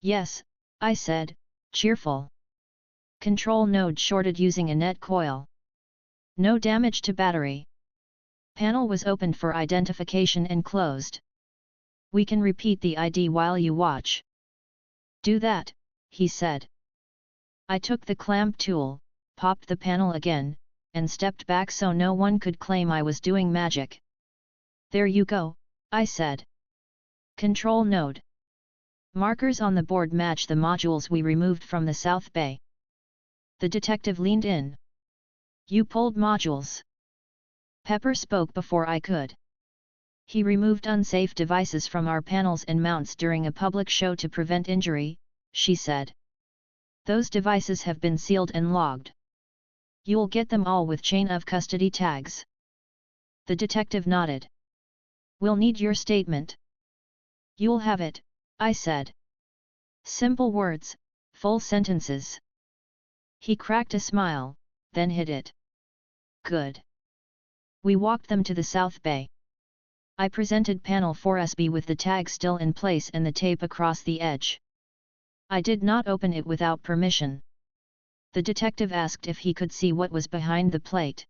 Yes, I said, cheerful. Control node shorted using a net coil. No damage to battery. Panel was opened for identification and closed. We can repeat the ID while you watch. Do that, he said. I took the clamp tool, popped the panel again, and stepped back so no one could claim I was doing magic. There you go, I said. Control node. Markers on the board match the modules we removed from the South Bay. The detective leaned in. You pulled modules. Pepper spoke before I could. He removed unsafe devices from our panels and mounts during a public show to prevent injury, she said. Those devices have been sealed and logged. You'll get them all with chain of custody tags. The detective nodded. We'll need your statement. You'll have it, I said. Simple words, full sentences. He cracked a smile, then hid it. Good. We walked them to the South Bay. I presented panel 4SB with the tag still in place and the tape across the edge. I did not open it without permission. The detective asked if he could see what was behind the plate.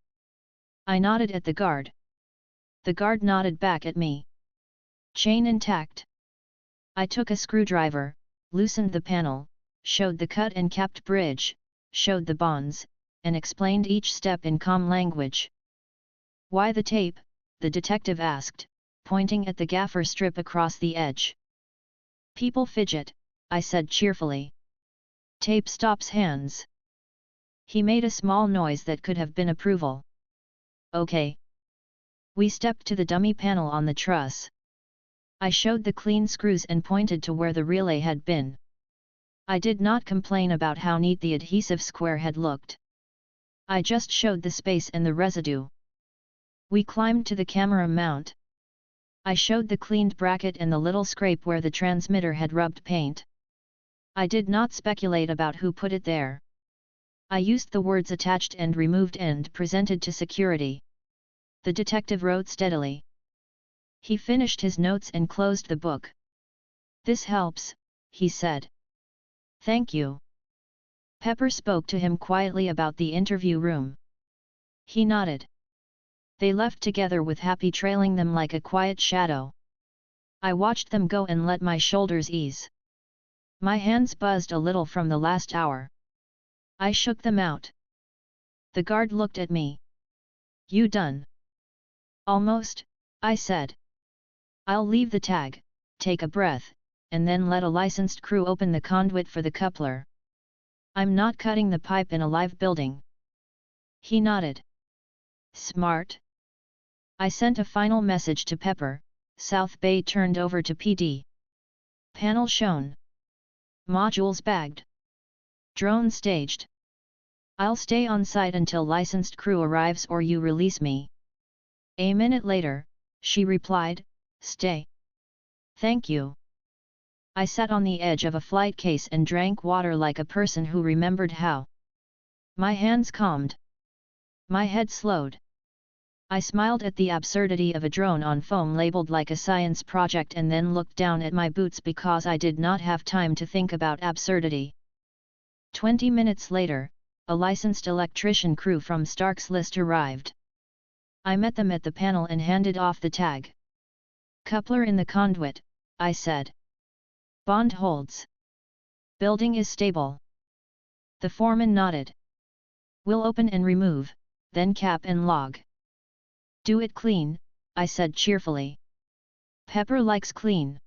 I nodded at the guard. The guard nodded back at me. Chain intact. I took a screwdriver, loosened the panel, showed the cut and capped bridge, showed the bonds, and explained each step in calm language. Why the tape? The detective asked, pointing at the gaffer strip across the edge. People fidget, I said cheerfully. Tape stops hands. He made a small noise that could have been approval. Okay. We stepped to the dummy panel on the truss. I showed the clean screws and pointed to where the relay had been. I did not complain about how neat the adhesive square had looked. I just showed the space and the residue. We climbed to the camera mount. I showed the cleaned bracket and the little scrape where the transmitter had rubbed paint. I did not speculate about who put it there. I used the words attached and removed and presented to security. The detective wrote steadily. He finished his notes and closed the book. This helps, he said. Thank you. Pepper spoke to him quietly about the interview room. He nodded. They left together with Happy trailing them like a quiet shadow. I watched them go and let my shoulders ease. My hands buzzed a little from the last hour. I shook them out. The guard looked at me. You done? Almost, I said. I'll leave the tag, take a breath, and then let a licensed crew open the conduit for the coupler. I'm not cutting the pipe in a live building. He nodded. Smart. I sent a final message to Pepper. South Bay turned over to PD. Panel shown. Modules bagged. Drone staged. I'll stay on site until licensed crew arrives or you release me. A minute later, she replied, stay. Thank you. I sat on the edge of a flight case and drank water like a person who remembered how. My hands calmed. My head slowed. I smiled at the absurdity of a drone on foam labeled like a science project and then looked down at my boots because I did not have time to think about absurdity. 20 minutes later, a licensed electrician crew from Stark's List arrived. I met them at the panel and handed off the tag. Coupler in the conduit, I said. Bond holds. Building is stable. The foreman nodded. We'll open and remove, then cap and log. Do it clean, I said cheerfully. Pepper likes clean.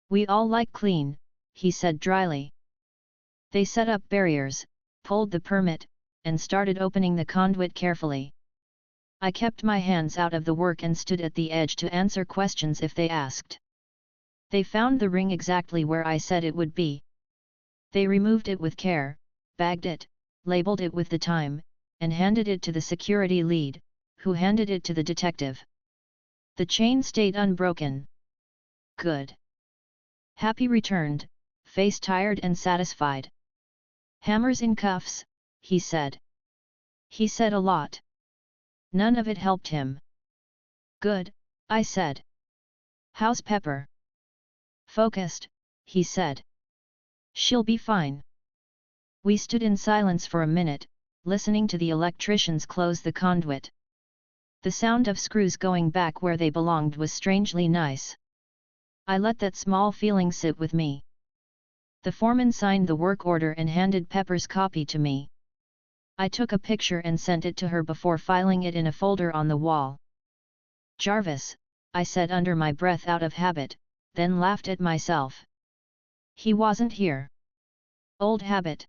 We all like clean, he said dryly. They set up barriers, pulled the permit, and started opening the conduit carefully. I kept my hands out of the work and stood at the edge to answer questions if they asked. They found the ring exactly where I said it would be. They removed it with care, bagged it, labeled it with the time, and handed it to the security lead, who handed it to the detective. The chain stayed unbroken. Good. Happy returned, face tired and satisfied. Hammers in cuffs, he said. He said a lot. None of it helped him. Good, I said. How's Pepper? Focused, he said. She'll be fine. We stood in silence for a minute, listening to the electricians close the conduit. The sound of screws going back where they belonged was strangely nice. I let that small feeling sit with me. The foreman signed the work order and handed Pepper's copy to me. I took a picture and sent it to her before filing it in a folder on the wall. "Jarvis," I said under my breath out of habit, then laughed at myself. He wasn't here. Old habit.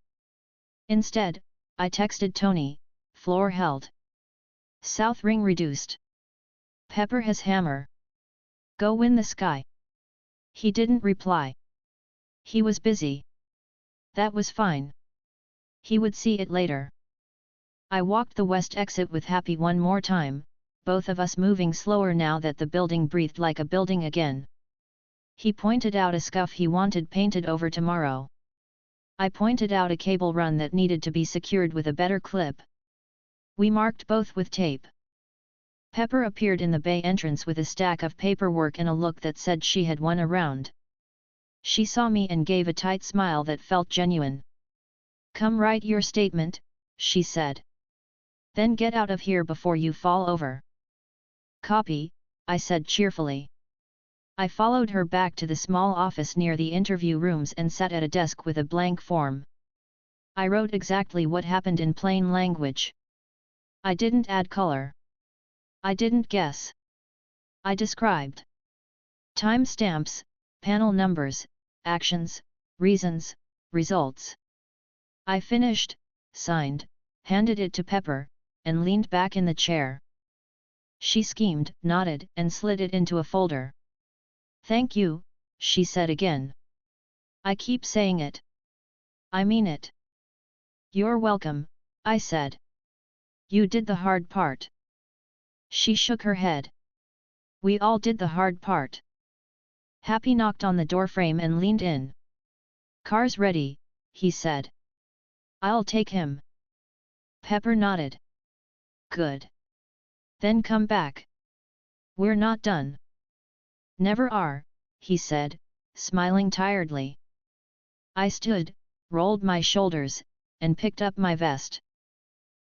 Instead, I texted Tony, "Floor held. South ring reduced. Pepper has hammer. Go win the sky." He didn't reply. He was busy. That was fine. He would see it later. I walked the west exit with Happy one more time, both of us moving slower now that the building breathed like a building again. He pointed out a scuff he wanted painted over tomorrow. I pointed out a cable run that needed to be secured with a better clip. We marked both with tape. Pepper appeared in the bay entrance with a stack of paperwork and a look that said she had won a round. She saw me and gave a tight smile that felt genuine. "Come write your statement," she said. "Then get out of here before you fall over." "Copy," I said cheerfully. I followed her back to the small office near the interview rooms and sat at a desk with a blank form. I wrote exactly what happened in plain language. I didn't add color. I didn't guess. I described. Timestamps, panel numbers, actions, reasons, results. I finished, signed, handed it to Pepper, and leaned back in the chair. She schemed, nodded, and slid it into a folder. "Thank you," she said again. "I keep saying it. I mean it." "You're welcome," I said. "You did the hard part." She shook her head. "We all did the hard part." Happy knocked on the doorframe and leaned in. "Car's ready," he said. "I'll take him." Pepper nodded. "Good. Then come back. We're not done." "Never are," he said, smiling tiredly. I stood, rolled my shoulders, and picked up my vest.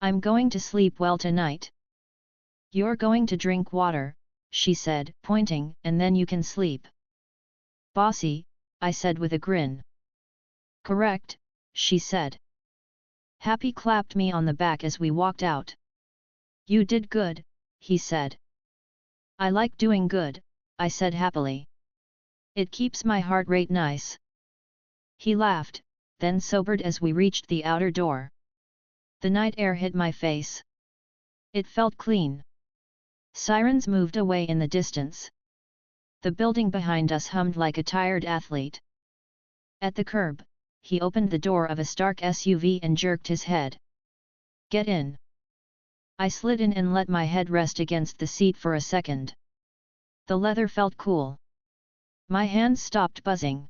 "I'm going to sleep well tonight." "You're going to drink water," she said, pointing, "and then you can sleep." "Bossy," I said with a grin. "Correct," she said. Happy clapped me on the back as we walked out. "You did good," he said. "I like doing good," I said happily. "It keeps my heart rate nice." He laughed, then sobered as we reached the outer door. The night air hit my face. It felt clean. Sirens moved away in the distance. The building behind us hummed like a tired athlete. At the curb, he opened the door of a stark SUV and jerked his head. "Get in." I slid in and let my head rest against the seat for a second. The leather felt cool. My hands stopped buzzing.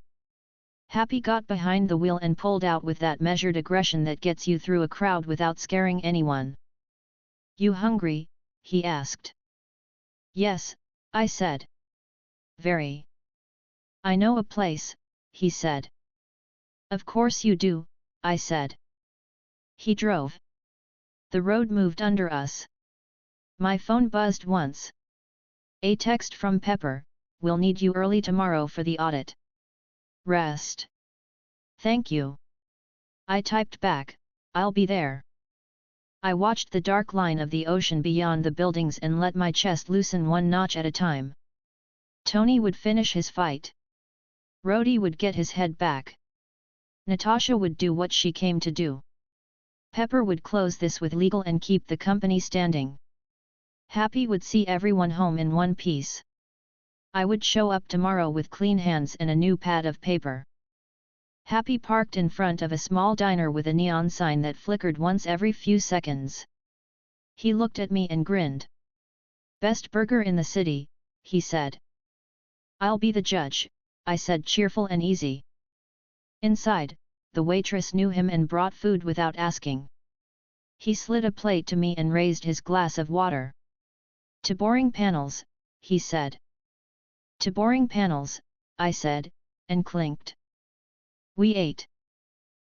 Happy got behind the wheel and pulled out with that measured aggression that gets you through a crowd without scaring anyone. "You hungry?" he asked. "Yes," I said. "Very." "I know a place," he said. "Of course you do," I said. He drove. The road moved under us. My phone buzzed once. A text from Pepper, "We'll need you early tomorrow for the audit." Rest. "Thank you." I typed back, "I'll be there." I watched the dark line of the ocean beyond the buildings and let my chest loosen one notch at a time. Tony would finish his fight. Rhodey would get his head back. Natasha would do what she came to do. Pepper would close this with legal and keep the company standing. Happy would see everyone home in one piece. I would show up tomorrow with clean hands and a new pad of paper. Happy parked in front of a small diner with a neon sign that flickered once every few seconds. He looked at me and grinned. "Best burger in the city," he said. "I'll be the judge," I said cheerful and easy. Inside, the waitress knew him and brought food without asking. He slid a plate to me and raised his glass of water. "To boring panels," he said. "To boring panels," I said, and clinked. We ate.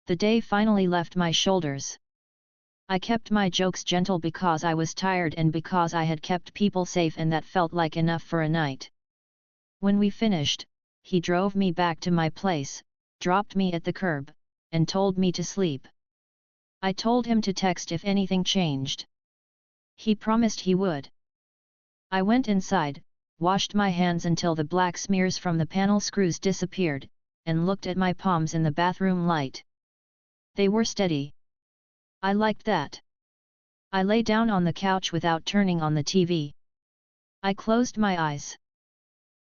The day finally left my shoulders. I kept my jokes gentle because I was tired and because I had kept people safe, and that felt like enough for a night. When we finished, he drove me back to my place, dropped me at the curb, and told me to sleep. I told him to text if anything changed. He promised he would. I went inside, washed my hands until the black smears from the panel screws disappeared, and looked at my palms in the bathroom light. They were steady. I liked that. I lay down on the couch without turning on the TV. I closed my eyes.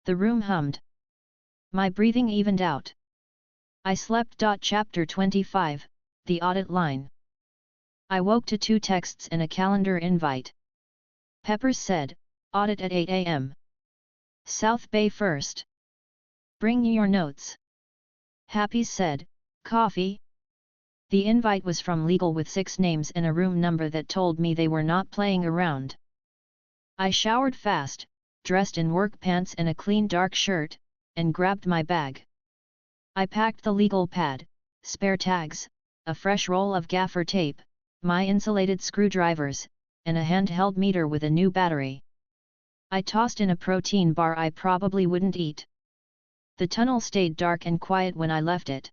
The room hummed. My breathing evened out. I slept. Chapter 25, The Audit Line. I woke to 2 texts and a calendar invite. Peppers said, audit at 8 a.m. South Bay first. Bring your notes. Happy's said, coffee? The invite was from legal with 6 names and a room number that told me they were not playing around. I showered fast, dressed in work pants and a clean dark shirt, and grabbed my bag. I packed the legal pad, spare tags, a fresh roll of gaffer tape, my insulated screwdrivers, and a handheld meter with a new battery. I tossed in a protein bar I probably wouldn't eat. The tunnel stayed dark and quiet when I left it.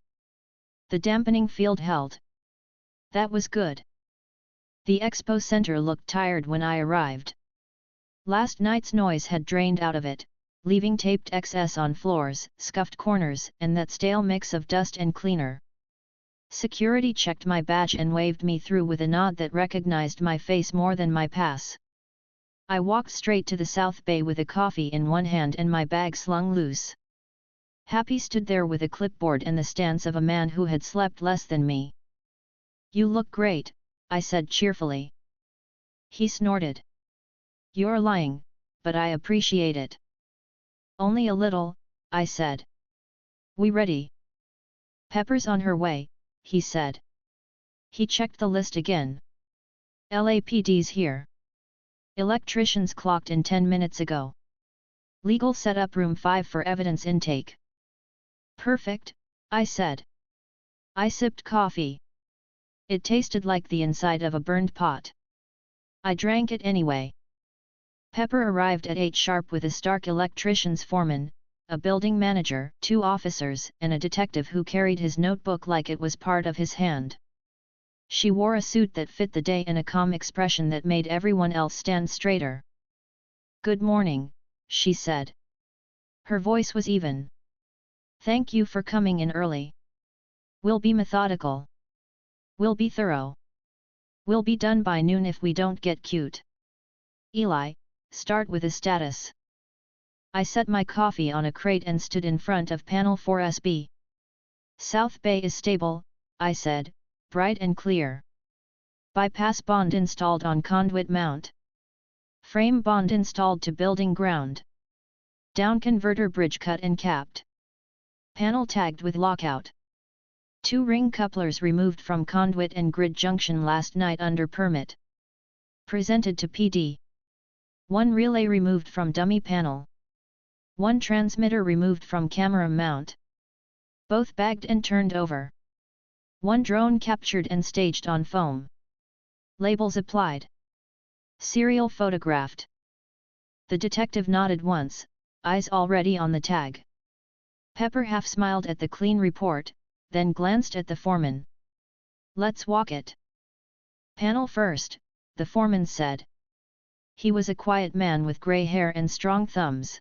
The dampening field held. That was good. The expo center looked tired when I arrived. Last night's noise had drained out of it, leaving taped excess on floors, scuffed corners, and that stale mix of dust and cleaner. Security checked my badge and waved me through with a nod that recognized my face more than my pass. I walked straight to the South Bay with a coffee in one hand and my bag slung loose. Happy stood there with a clipboard and the stance of a man who had slept less than me. You look great, I said cheerfully. He snorted. You're lying, but I appreciate it. Only a little, I said. We ready? Pepper's on her way, he said. He checked the list again. LAPD's here. Electricians clocked in 10 minutes ago. Legal set up room 5 for evidence intake. Perfect, I said. I sipped coffee. It tasted like the inside of a burned pot. I drank it anyway. Pepper arrived at 8 sharp with a Stark electricians foreman, a building manager, 2 officers, and a detective who carried his notebook like it was part of his hand. She wore a suit that fit the day and a calm expression that made everyone else stand straighter. Good morning, she said. Her voice was even. Thank you for coming in early. We'll be methodical. We'll be thorough. We'll be done by noon if we don't get cute. Eli, start with a status. I set my coffee on a crate and stood in front of panel 4SB. South Bay is stable, I said, bright and clear. Bypass bond installed on conduit mount. Frame bond installed to building ground. Down converter bridge cut and capped. Panel tagged with lockout. 2 ring couplers removed from conduit and grid junction last night under permit. Presented to PD. 1 relay removed from dummy panel. 1 transmitter removed from camera mount. Both bagged and turned over. 1 drone captured and staged on foam. Labels applied. Serial photographed. The detective nodded once, eyes already on the tag. Pepper half smiled at the clean report, then glanced at the foreman. Let's walk it. Panel first, the foreman said. He was a quiet man with grey hair and strong thumbs.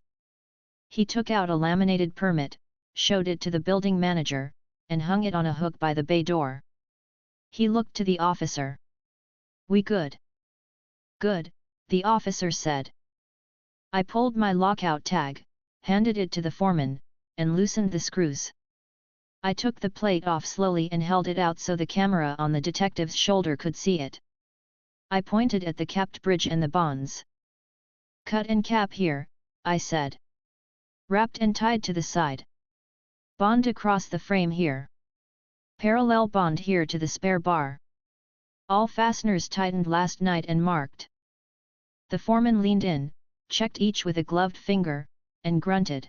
He took out a laminated permit, showed it to the building manager, and hung it on a hook by the bay door. He looked to the officer. We good? Good, the officer said. I pulled my lockout tag, handed it to the foreman, and loosened the screws. I took the plate off slowly and held it out so the camera on the detective's shoulder could see it. I pointed at the capped bridge and the bonds. Cut and cap here, I said. Wrapped and tied to the side. Bond across the frame here. Parallel bond here to the spare bar. All fasteners tightened last night and marked. The foreman leaned in, checked each with a gloved finger, and grunted.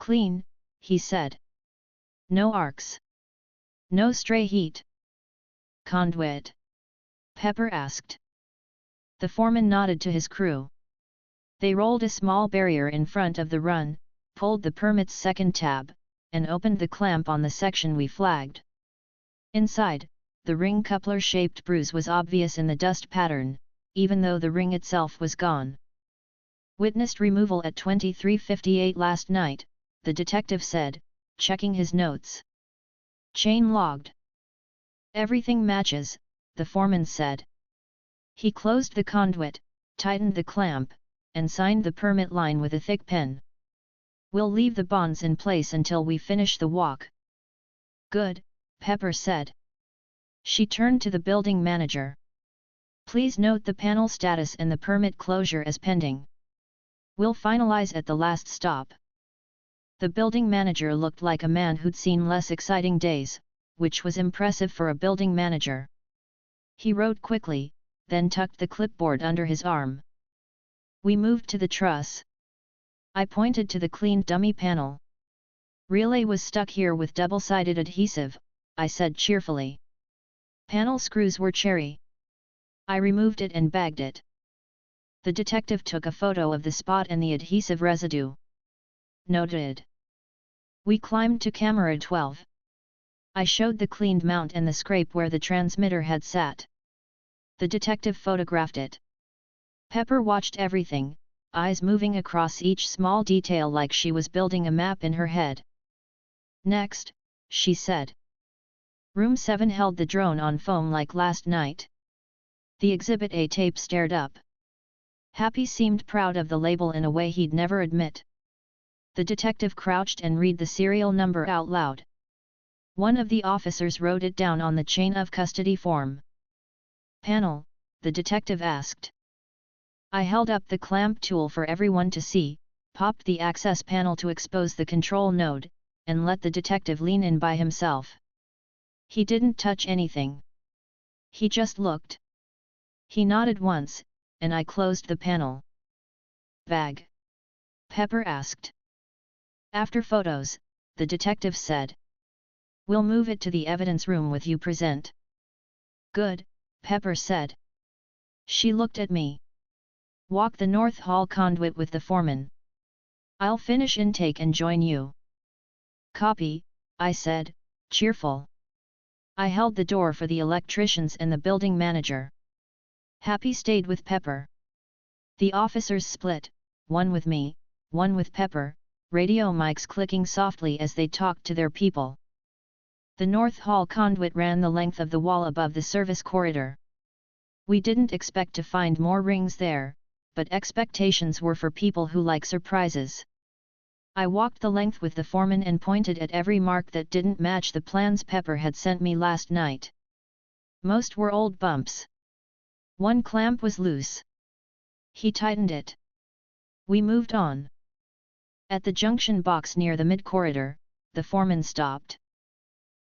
Clean, he said. No arcs. No stray heat. Conduit? Pepper asked. The foreman nodded to his crew. They rolled a small barrier in front of the run, pulled the permit's second tab, and opened the clamp on the section we flagged. Inside, the ring coupler-shaped bruise was obvious in the dust pattern, even though the ring itself was gone. Witnessed removal at 23:58 last night, the detective said, checking his notes. Chain logged. Everything matches, the foreman said. He closed the conduit, tightened the clamp, and signed the permit line with a thick pen. We'll leave the bonds in place until we finish the walk. Good, Pepper said. She turned to the building manager. Please note the panel status and the permit closure as pending. We'll finalize at the last stop. The building manager looked like a man who'd seen less exciting days, which was impressive for a building manager. He wrote quickly, then tucked the clipboard under his arm. We moved to the truss. I pointed to the cleaned dummy panel. Relay was stuck here with double-sided adhesive, I said cheerfully. Panel screws were cherry. I removed it and bagged it. The detective took a photo of the spot and the adhesive residue. Noted. We climbed to camera 12. I showed the cleaned mount and the scrape where the transmitter had sat. The detective photographed it. Pepper watched everything, eyes moving across each small detail like she was building a map in her head. Next, she said. Room 7 held the drone on foam like last night. The Exhibit A tape stared up. Happy seemed proud of the label in a way he'd never admit. The detective crouched and read the serial number out loud. One of the officers wrote it down on the chain of custody form. Panel, the detective asked. I held up the clamp tool for everyone to see, popped the access panel to expose the control node, and let the detective lean in by himself. He didn't touch anything. He just looked. He nodded once, and I closed the panel. Bag? Pepper asked. After photos, the detective said. We'll move it to the evidence room with you present. Good, Pepper said. She looked at me. Walk the North Hall conduit with the foreman. I'll finish intake and join you. Copy, I said, cheerful. I held the door for the electricians and the building manager. Happy stayed with Pepper. The officers split, one with me, one with Pepper, radio mics clicking softly as they talked to their people. The North Hall conduit ran the length of the wall above the service corridor. We didn't expect to find more rings there, but expectations were for people who like surprises. I walked the length with the foreman and pointed at every mark that didn't match the plans Pepper had sent me last night. Most were old bumps. One clamp was loose. He tightened it. We moved on. At the junction box near the mid-corridor, the foreman stopped.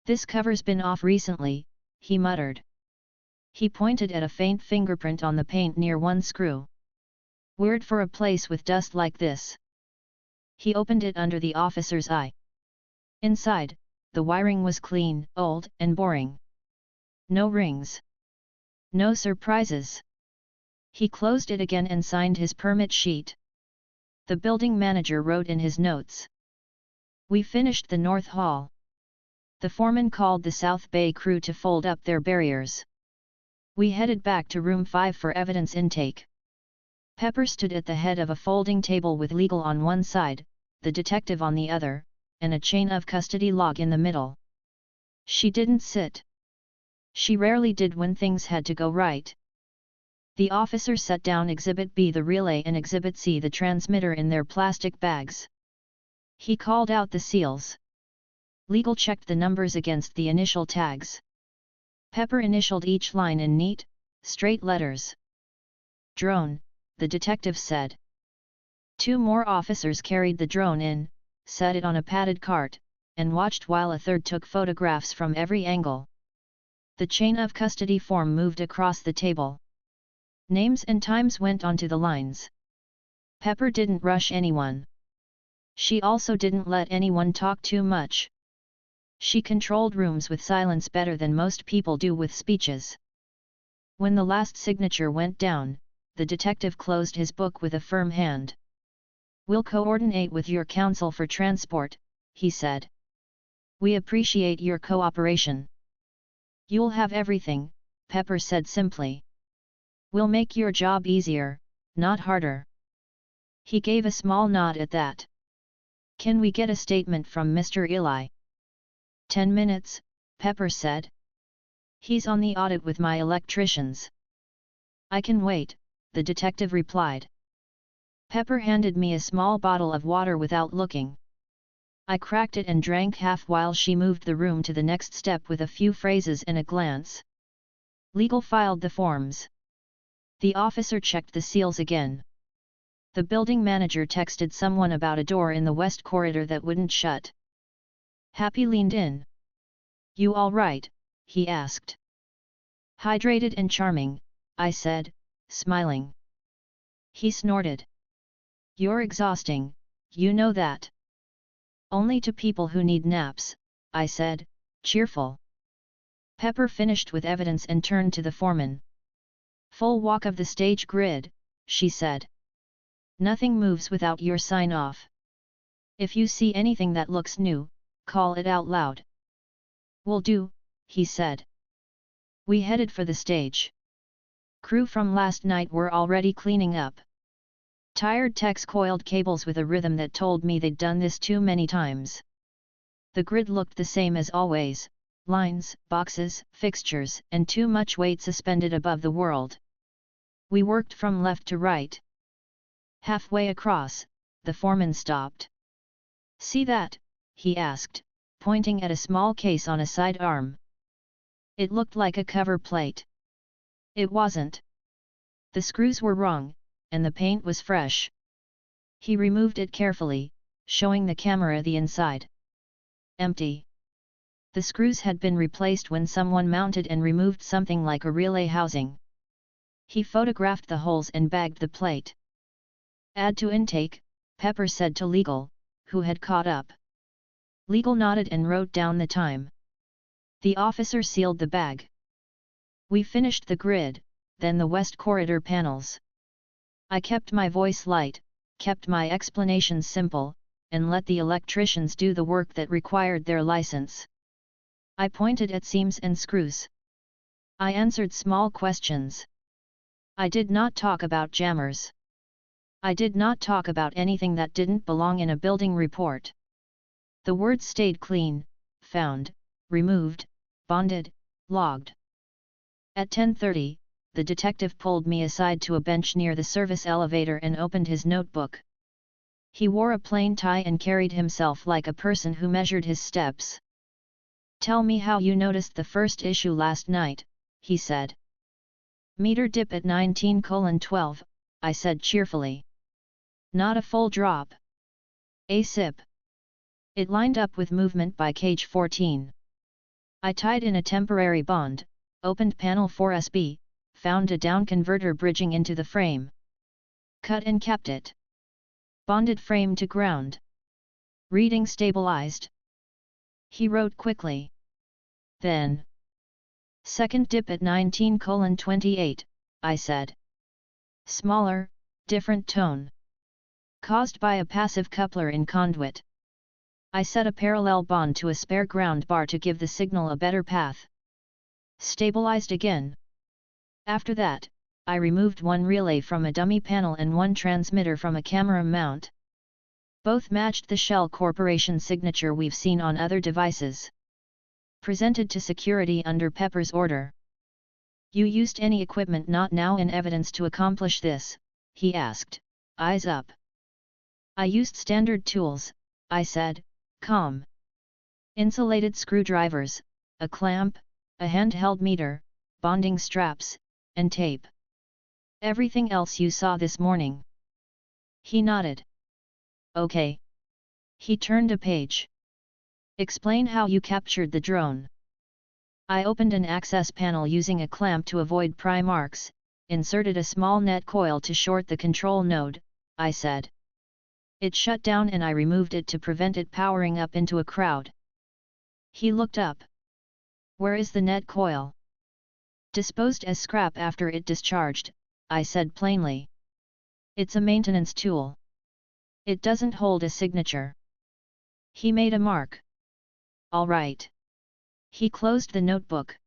This cover's been off recently, he muttered. He pointed at a faint fingerprint on the paint near one screw. Weird for a place with dust like this. He opened it under the officer's eye. Inside, the wiring was clean, old, and boring. No rings. No surprises. He closed it again and signed his permit sheet. The building manager wrote in his notes. We finished the North Hall. The foreman called the South Bay crew to fold up their barriers. We headed back to room 5 for evidence intake. Pepper stood at the head of a folding table with legal on one side, the detective on the other, and a chain of custody log in the middle. She didn't sit. She rarely did when things had to go right. The officer set down Exhibit B, the relay, and Exhibit C, the transmitter, in their plastic bags. He called out the seals. Legal checked the numbers against the initial tags. Pepper initialed each line in neat, straight letters. Drone, the detective said. 2 more officers carried the drone in, set it on a padded cart, and watched while a third took photographs from every angle. The chain of custody form moved across the table. Names and times went onto the lines. Pepper didn't rush anyone. She also didn't let anyone talk too much. She controlled rooms with silence better than most people do with speeches. When the last signature went down, the detective closed his book with a firm hand. We'll coordinate with your counsel for transport, he said. We appreciate your cooperation. You'll have everything, Pepper said simply. We'll make your job easier, not harder. He gave a small nod at that. Can we get a statement from Mr. Eli? 10 minutes, Pepper said. He's on the audit with my electricians. I can wait, the detective replied. Pepper handed me a small bottle of water without looking. I cracked it and drank half while she moved the room to the next step with a few phrases and a glance. Legal filed the forms. The officer checked the seals again. The building manager texted someone about a door in the west corridor that wouldn't shut. Happy leaned in. You all right? He asked. Hydrated and charming, I said, smiling. He snorted. You're exhausting, you know that. Only to people who need naps, I said, cheerful. Pepper finished with evidence and turned to the foreman. Full walk of the stage grid, she said. Nothing moves without your sign-off. If you see anything that looks new, call it out loud. Will do, he said. We headed for the stage. Crew from last night were already cleaning up. Tired techs coiled cables with a rhythm that told me they'd done this too many times. The grid looked the same as always, lines, boxes, fixtures, and too much weight suspended above the world. We worked from left to right. Halfway across, the foreman stopped. See that? He asked, pointing at a small case on a sidearm. It looked like a cover plate. It wasn't. The screws were wrong, and the paint was fresh. He removed it carefully, showing the camera the inside. Empty. The screws had been replaced when someone mounted and removed something like a relay housing. He photographed the holes and bagged the plate. Add to intake, Pepper said to Legal, who had caught up. Legal nodded and wrote down the time. The officer sealed the bag. We finished the grid, then the west corridor panels. I kept my voice light, kept my explanations simple, and let the electricians do the work that required their license. I pointed at seams and screws. I answered small questions. I did not talk about jammers. I did not talk about anything that didn't belong in a building report. The words stayed clean, found, removed, bonded, logged. At 10:30, the detective pulled me aside to a bench near the service elevator and opened his notebook. He wore a plain tie and carried himself like a person who measured his steps. Tell me how you noticed the first issue last night, he said. Meter dip at 19:12, I said cheerfully. Not a full drop. A sip. It lined up with movement by cage 14. I tied in a temporary bond, opened panel 4SB, found a down converter bridging into the frame. Cut and capped it. Bonded frame to ground. Reading stabilized. He wrote quickly. Then. Second dip at 19:28, I said. Smaller, different tone. Caused by a passive coupler in conduit. I set a parallel bond to a spare ground bar to give the signal a better path. Stabilized again. After that, I removed one relay from a dummy panel and one transmitter from a camera mount. Both matched the Shell Corporation signature we've seen on other devices. Presented to security under Pepper's order. You used any equipment not now in evidence to accomplish this, he asked, eyes up. I used standard tools, I said, calm. Insulated screwdrivers, a clamp, a handheld meter, bonding straps, and tape. Everything else you saw this morning. He nodded. Okay. He turned a page. Explain how you captured the drone. I opened an access panel using a clamp to avoid pry marks, inserted a small net coil to short the control node, I said. It shut down and I removed it to prevent it powering up into a crowd. He looked up. Where is the net coil? Disposed as scrap after it discharged, I said plainly. It's a maintenance tool. It doesn't hold a signature. He made a mark. all right. He closed the notebook.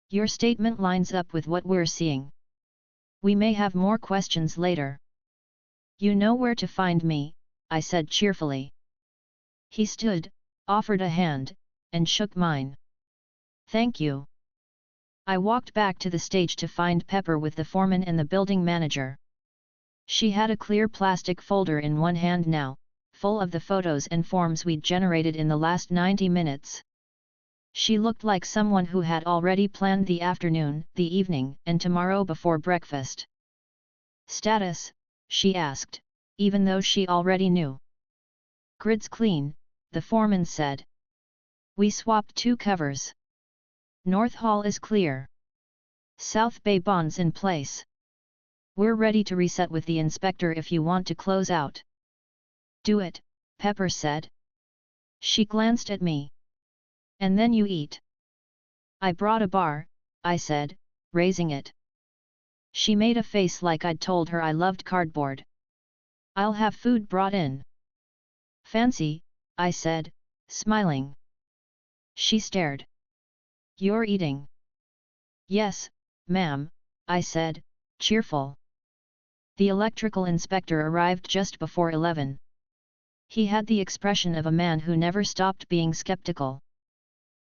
Your statement lines up with what we're seeing. We may have more questions later. You know where to find me, I said cheerfully. He stood, offered a hand, and shook mine. Thank you. I walked back to the stage to find Pepper with the foreman and the building manager. She had a clear plastic folder in one hand now, full of the photos and forms we'd generated in the last 90 minutes. She looked like someone who had already planned the afternoon, the evening, and tomorrow before breakfast. Status? She asked, even though she already knew. Grid's clean, the foreman said. We swapped 2 covers. North Hall is clear. South Bay bonds in place. We're ready to reset with the inspector if you want to close out. Do it, Pepper said. She glanced at me. And then you eat. I brought a bar, I said, raising it. She made a face like I'd told her I loved cardboard. I'll have food brought in. Fancy, I said, smiling. She stared. You're eating? Yes, ma'am, I said, cheerful. The electrical inspector arrived just before 11. He had the expression of a man who never stopped being skeptical.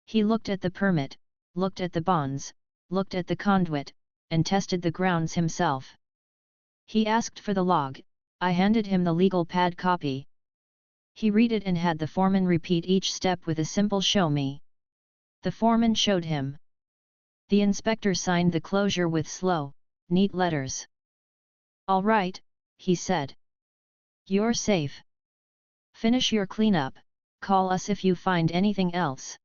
He looked at the permit, looked at the bonds, looked at the conduit, and tested the grounds himself. He asked for the log. I handed him the legal pad copy. He read it and had the foreman repeat each step with a simple show me. The foreman showed him. The inspector signed the closure with slow, neat letters. All right, he said. You're safe. Finish your cleanup, call us if you find anything else.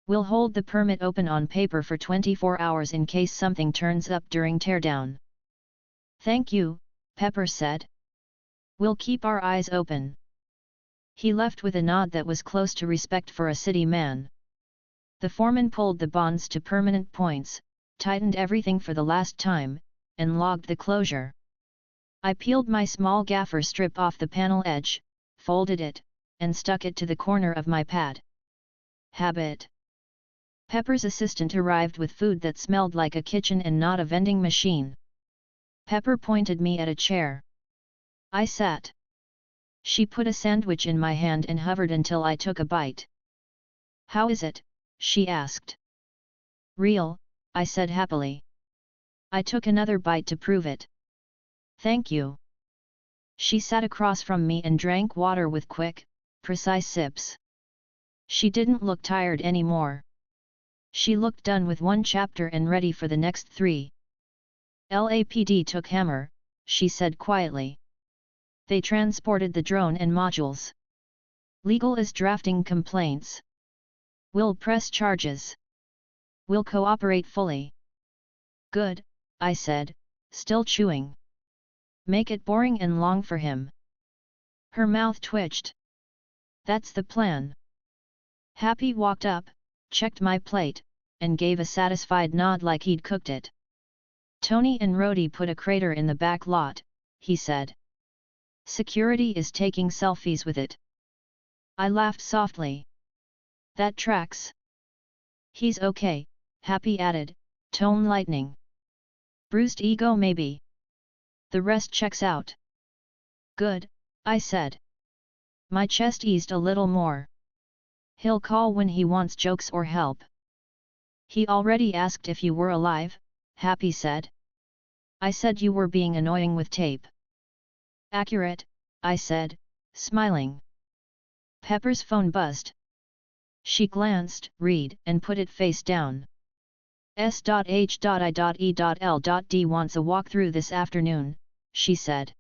We'll hold the permit open on paper for 24 hours in case something turns up during teardown. Thank you, Pepper said. We'll keep our eyes open. He left with a nod that was close to respect for a city man. The foreman pulled the bonds to permanent points, tightened everything for the last time, and logged the closure. I peeled my small gaffer strip off the panel edge, folded it, and stuck it to the corner of my pad. Habit. Pepper's assistant arrived with food that smelled like a kitchen and not a vending machine. Pepper pointed me at a chair. I sat. She put a sandwich in my hand and hovered until I took a bite. How is it? She asked. Real, I said happily. I took another bite to prove it. Thank you. She sat across from me and drank water with quick, precise sips. She didn't look tired anymore. She looked done with one chapter and ready for the next 3. LAPD took hammer, she said quietly. They transported the drone and modules. Legal is drafting complaints. We'll press charges. We'll cooperate fully. Good, I said, still chewing. Make it boring and long for him. Her mouth twitched. That's the plan. Happy walked up, checked my plate, and gave a satisfied nod like he'd cooked it. Tony and Rhodey put a crater in the back lot, he said. Security is taking selfies with it. I laughed softly. That tracks. He's okay, Happy added, tone lightening. Bruised ego maybe. The rest checks out. Good, I said. My chest eased a little more. He'll call when he wants jokes or help. He already asked if you were alive, Happy said. I said you were being annoying with tape. Accurate, I said, smiling. Pepper's phone buzzed. She glanced, read, and put it face down. S.H.I.E.L.D wants a walkthrough this afternoon, she said.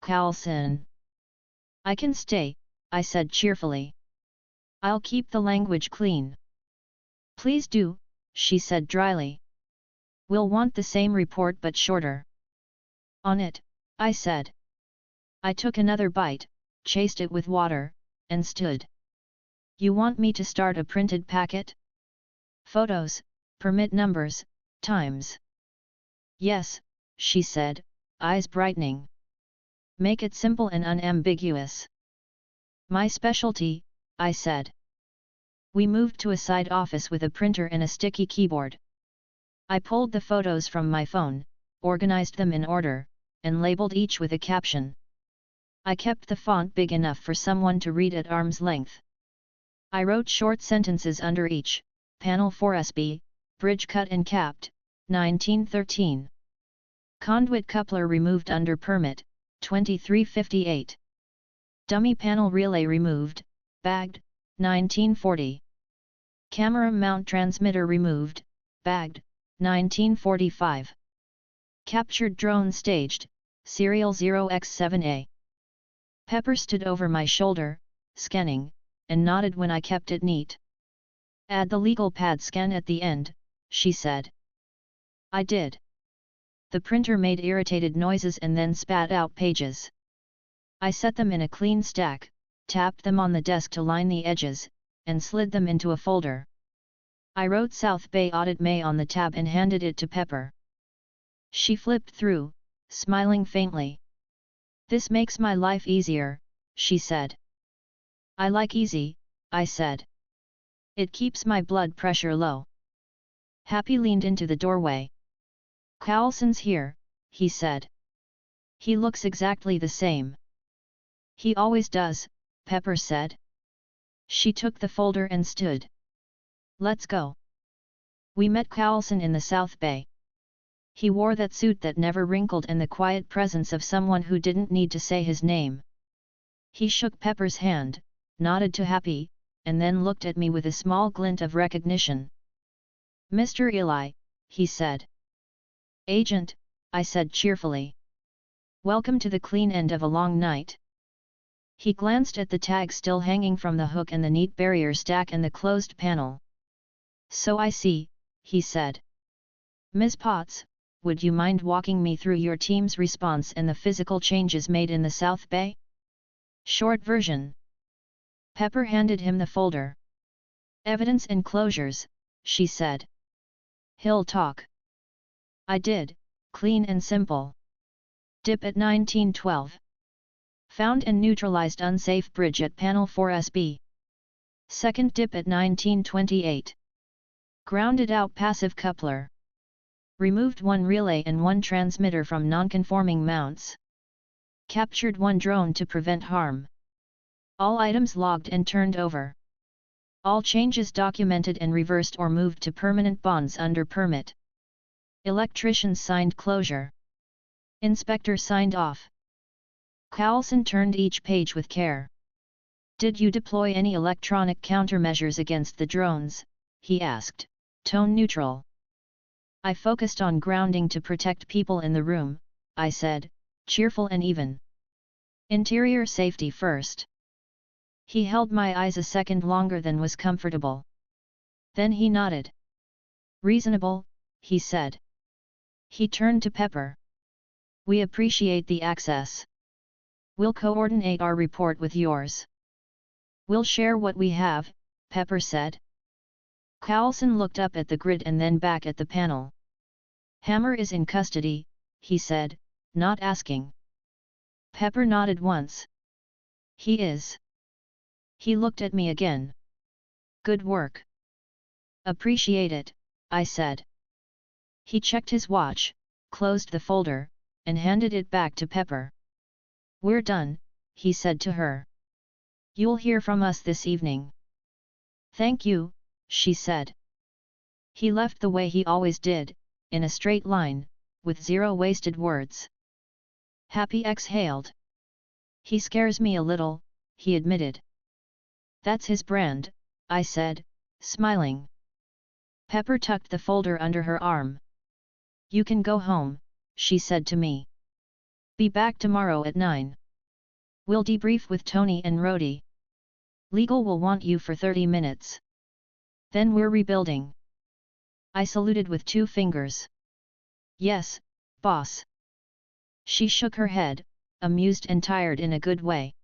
Carlson. I can stay, I said cheerfully. I'll keep the language clean. Please do, she said dryly. We'll want the same report but shorter. On it, I said. I took another bite, chased it with water, and stood. You want me to start a printed packet? Photos, permit numbers, times. Yes, she said, eyes brightening. Make it simple and unambiguous. My specialty, I said. We moved to a side office with a printer and a sticky keyboard. I pulled the photos from my phone, organized them in order, and labeled each with a caption. I kept the font big enough for someone to read at arm's length. I wrote short sentences under each: Panel 4SB, bridge cut and capped, 1913. Conduit coupler removed under permit, 2358. Dummy panel relay removed, bagged, 1940. Camera mount transmitter removed, bagged, 1945. Captured drone staged, serial 0x7A. Pepper stood over my shoulder, scanning, and nodded when I kept it neat. Add the legal pad scan at the end, she said. I did. The printer made irritated noises and then spat out pages. I set them in a clean stack, tapped them on the desk to line the edges, and slid them into a folder. I wrote South Bay Audit May on the tab and handed it to Pepper. She flipped through, smiling faintly. This makes my life easier, she said. I like easy, I said. It keeps my blood pressure low. Happy leaned into the doorway. Carlson's here, he said. He looks exactly the same. He always does, Pepper said. She took the folder and stood. Let's go. We met Carlson in the South Bay. He wore that suit that never wrinkled and the quiet presence of someone who didn't need to say his name. He shook Pepper's hand, nodded to Happy, and then looked at me with a small glint of recognition. Mr. Eli, he said. Agent, I said cheerfully. Welcome to the clean end of a long night. He glanced at the tag still hanging from the hook and the neat barrier stack and the closed panel. So I see, he said. Ms. Potts, would you mind walking me through your team's response and the physical changes made in the South Bay? Short version. Pepper handed him the folder. Evidence and closures, she said. He'll talk. I did, clean and simple. Dip at 1912. Found and neutralized unsafe bridge at panel 4SB. Second dip at 1928. Grounded out passive coupler. Removed one relay and one transmitter from non-conforming mounts. Captured one drone to prevent harm. All items logged and turned over. All changes documented and reversed or moved to permanent bonds under permit. Electrician signed closure. Inspector signed off. Carlson turned each page with care. Did you deploy any electronic countermeasures against the drones? He asked, tone neutral. I focused on grounding to protect people in the room, I said, cheerful and even. Interior safety first. He held my eyes a second longer than was comfortable. Then he nodded. Reasonable, he said. He turned to Pepper. We appreciate the access. We'll coordinate our report with yours. We'll share what we have, Pepper said. Carlson looked up at the grid and then back at the panel. Hammer is in custody, he said, not asking. Pepper nodded once. He is. He looked at me again. Good work. Appreciate it, I said. He checked his watch, closed the folder, and handed it back to Pepper. We're done, he said to her. You'll hear from us this evening. Thank you, she said. He left the way he always did, in a straight line, with zero wasted words. Happy exhaled. He scares me a little, he admitted. That's his brand, I said, smiling. Pepper tucked the folder under her arm. You can go home, she said to me. Be back tomorrow at 9. We'll debrief with Tony and Rhodey. Legal will want you for 30 minutes. Then we're rebuilding. I saluted with 2 fingers. Yes, boss. She shook her head, amused and tired in a good way.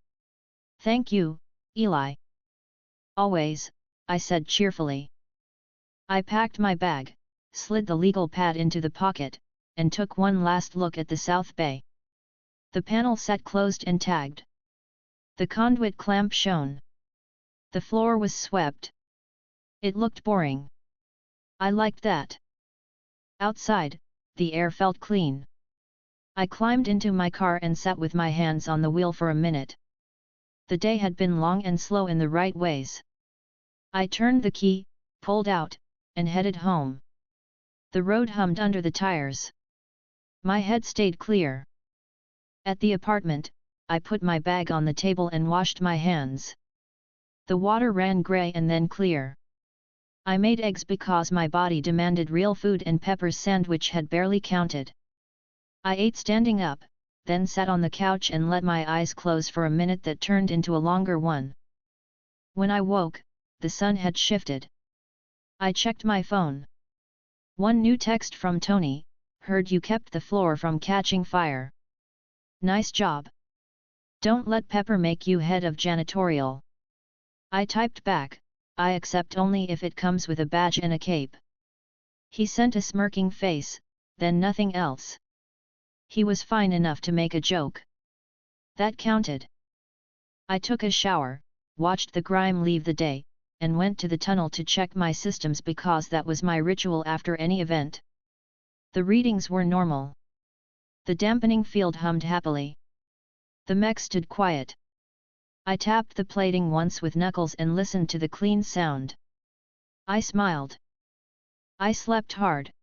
Thank you, Eli. Always, I said cheerfully. I packed my bag, slid the legal pad into the pocket, and took one last look at the South Bay. The panel set closed and tagged. The conduit clamp shone. The floor was swept. It looked boring. I liked that. Outside, the air felt clean. I climbed into my car and sat with my hands on the wheel for a minute. The day had been long and slow in the right ways. I turned the key, pulled out, and headed home. The road hummed under the tires. My head stayed clear. At the apartment, I put my bag on the table and washed my hands. The water ran grey and then clear. I made eggs because my body demanded real food and Pepper's sandwich had barely counted. I ate standing up, then sat on the couch and let my eyes close for a minute that turned into a longer one. When I woke, the sun had shifted. I checked my phone. One new text from Tony: heard you kept the floor from catching fire. Nice job. Don't let Pepper make you head of janitorial. I typed back, I accept only if it comes with a badge and a cape. He sent a smirking face, then nothing else. He was fine enough to make a joke. That counted. I took a shower, watched the grime leave the day, and went to the tunnel to check my systems because that was my ritual after any event. The readings were normal. The dampening field hummed happily. The mech stood quiet. I tapped the plating once with knuckles and listened to the clean sound. I smiled. I slept hard.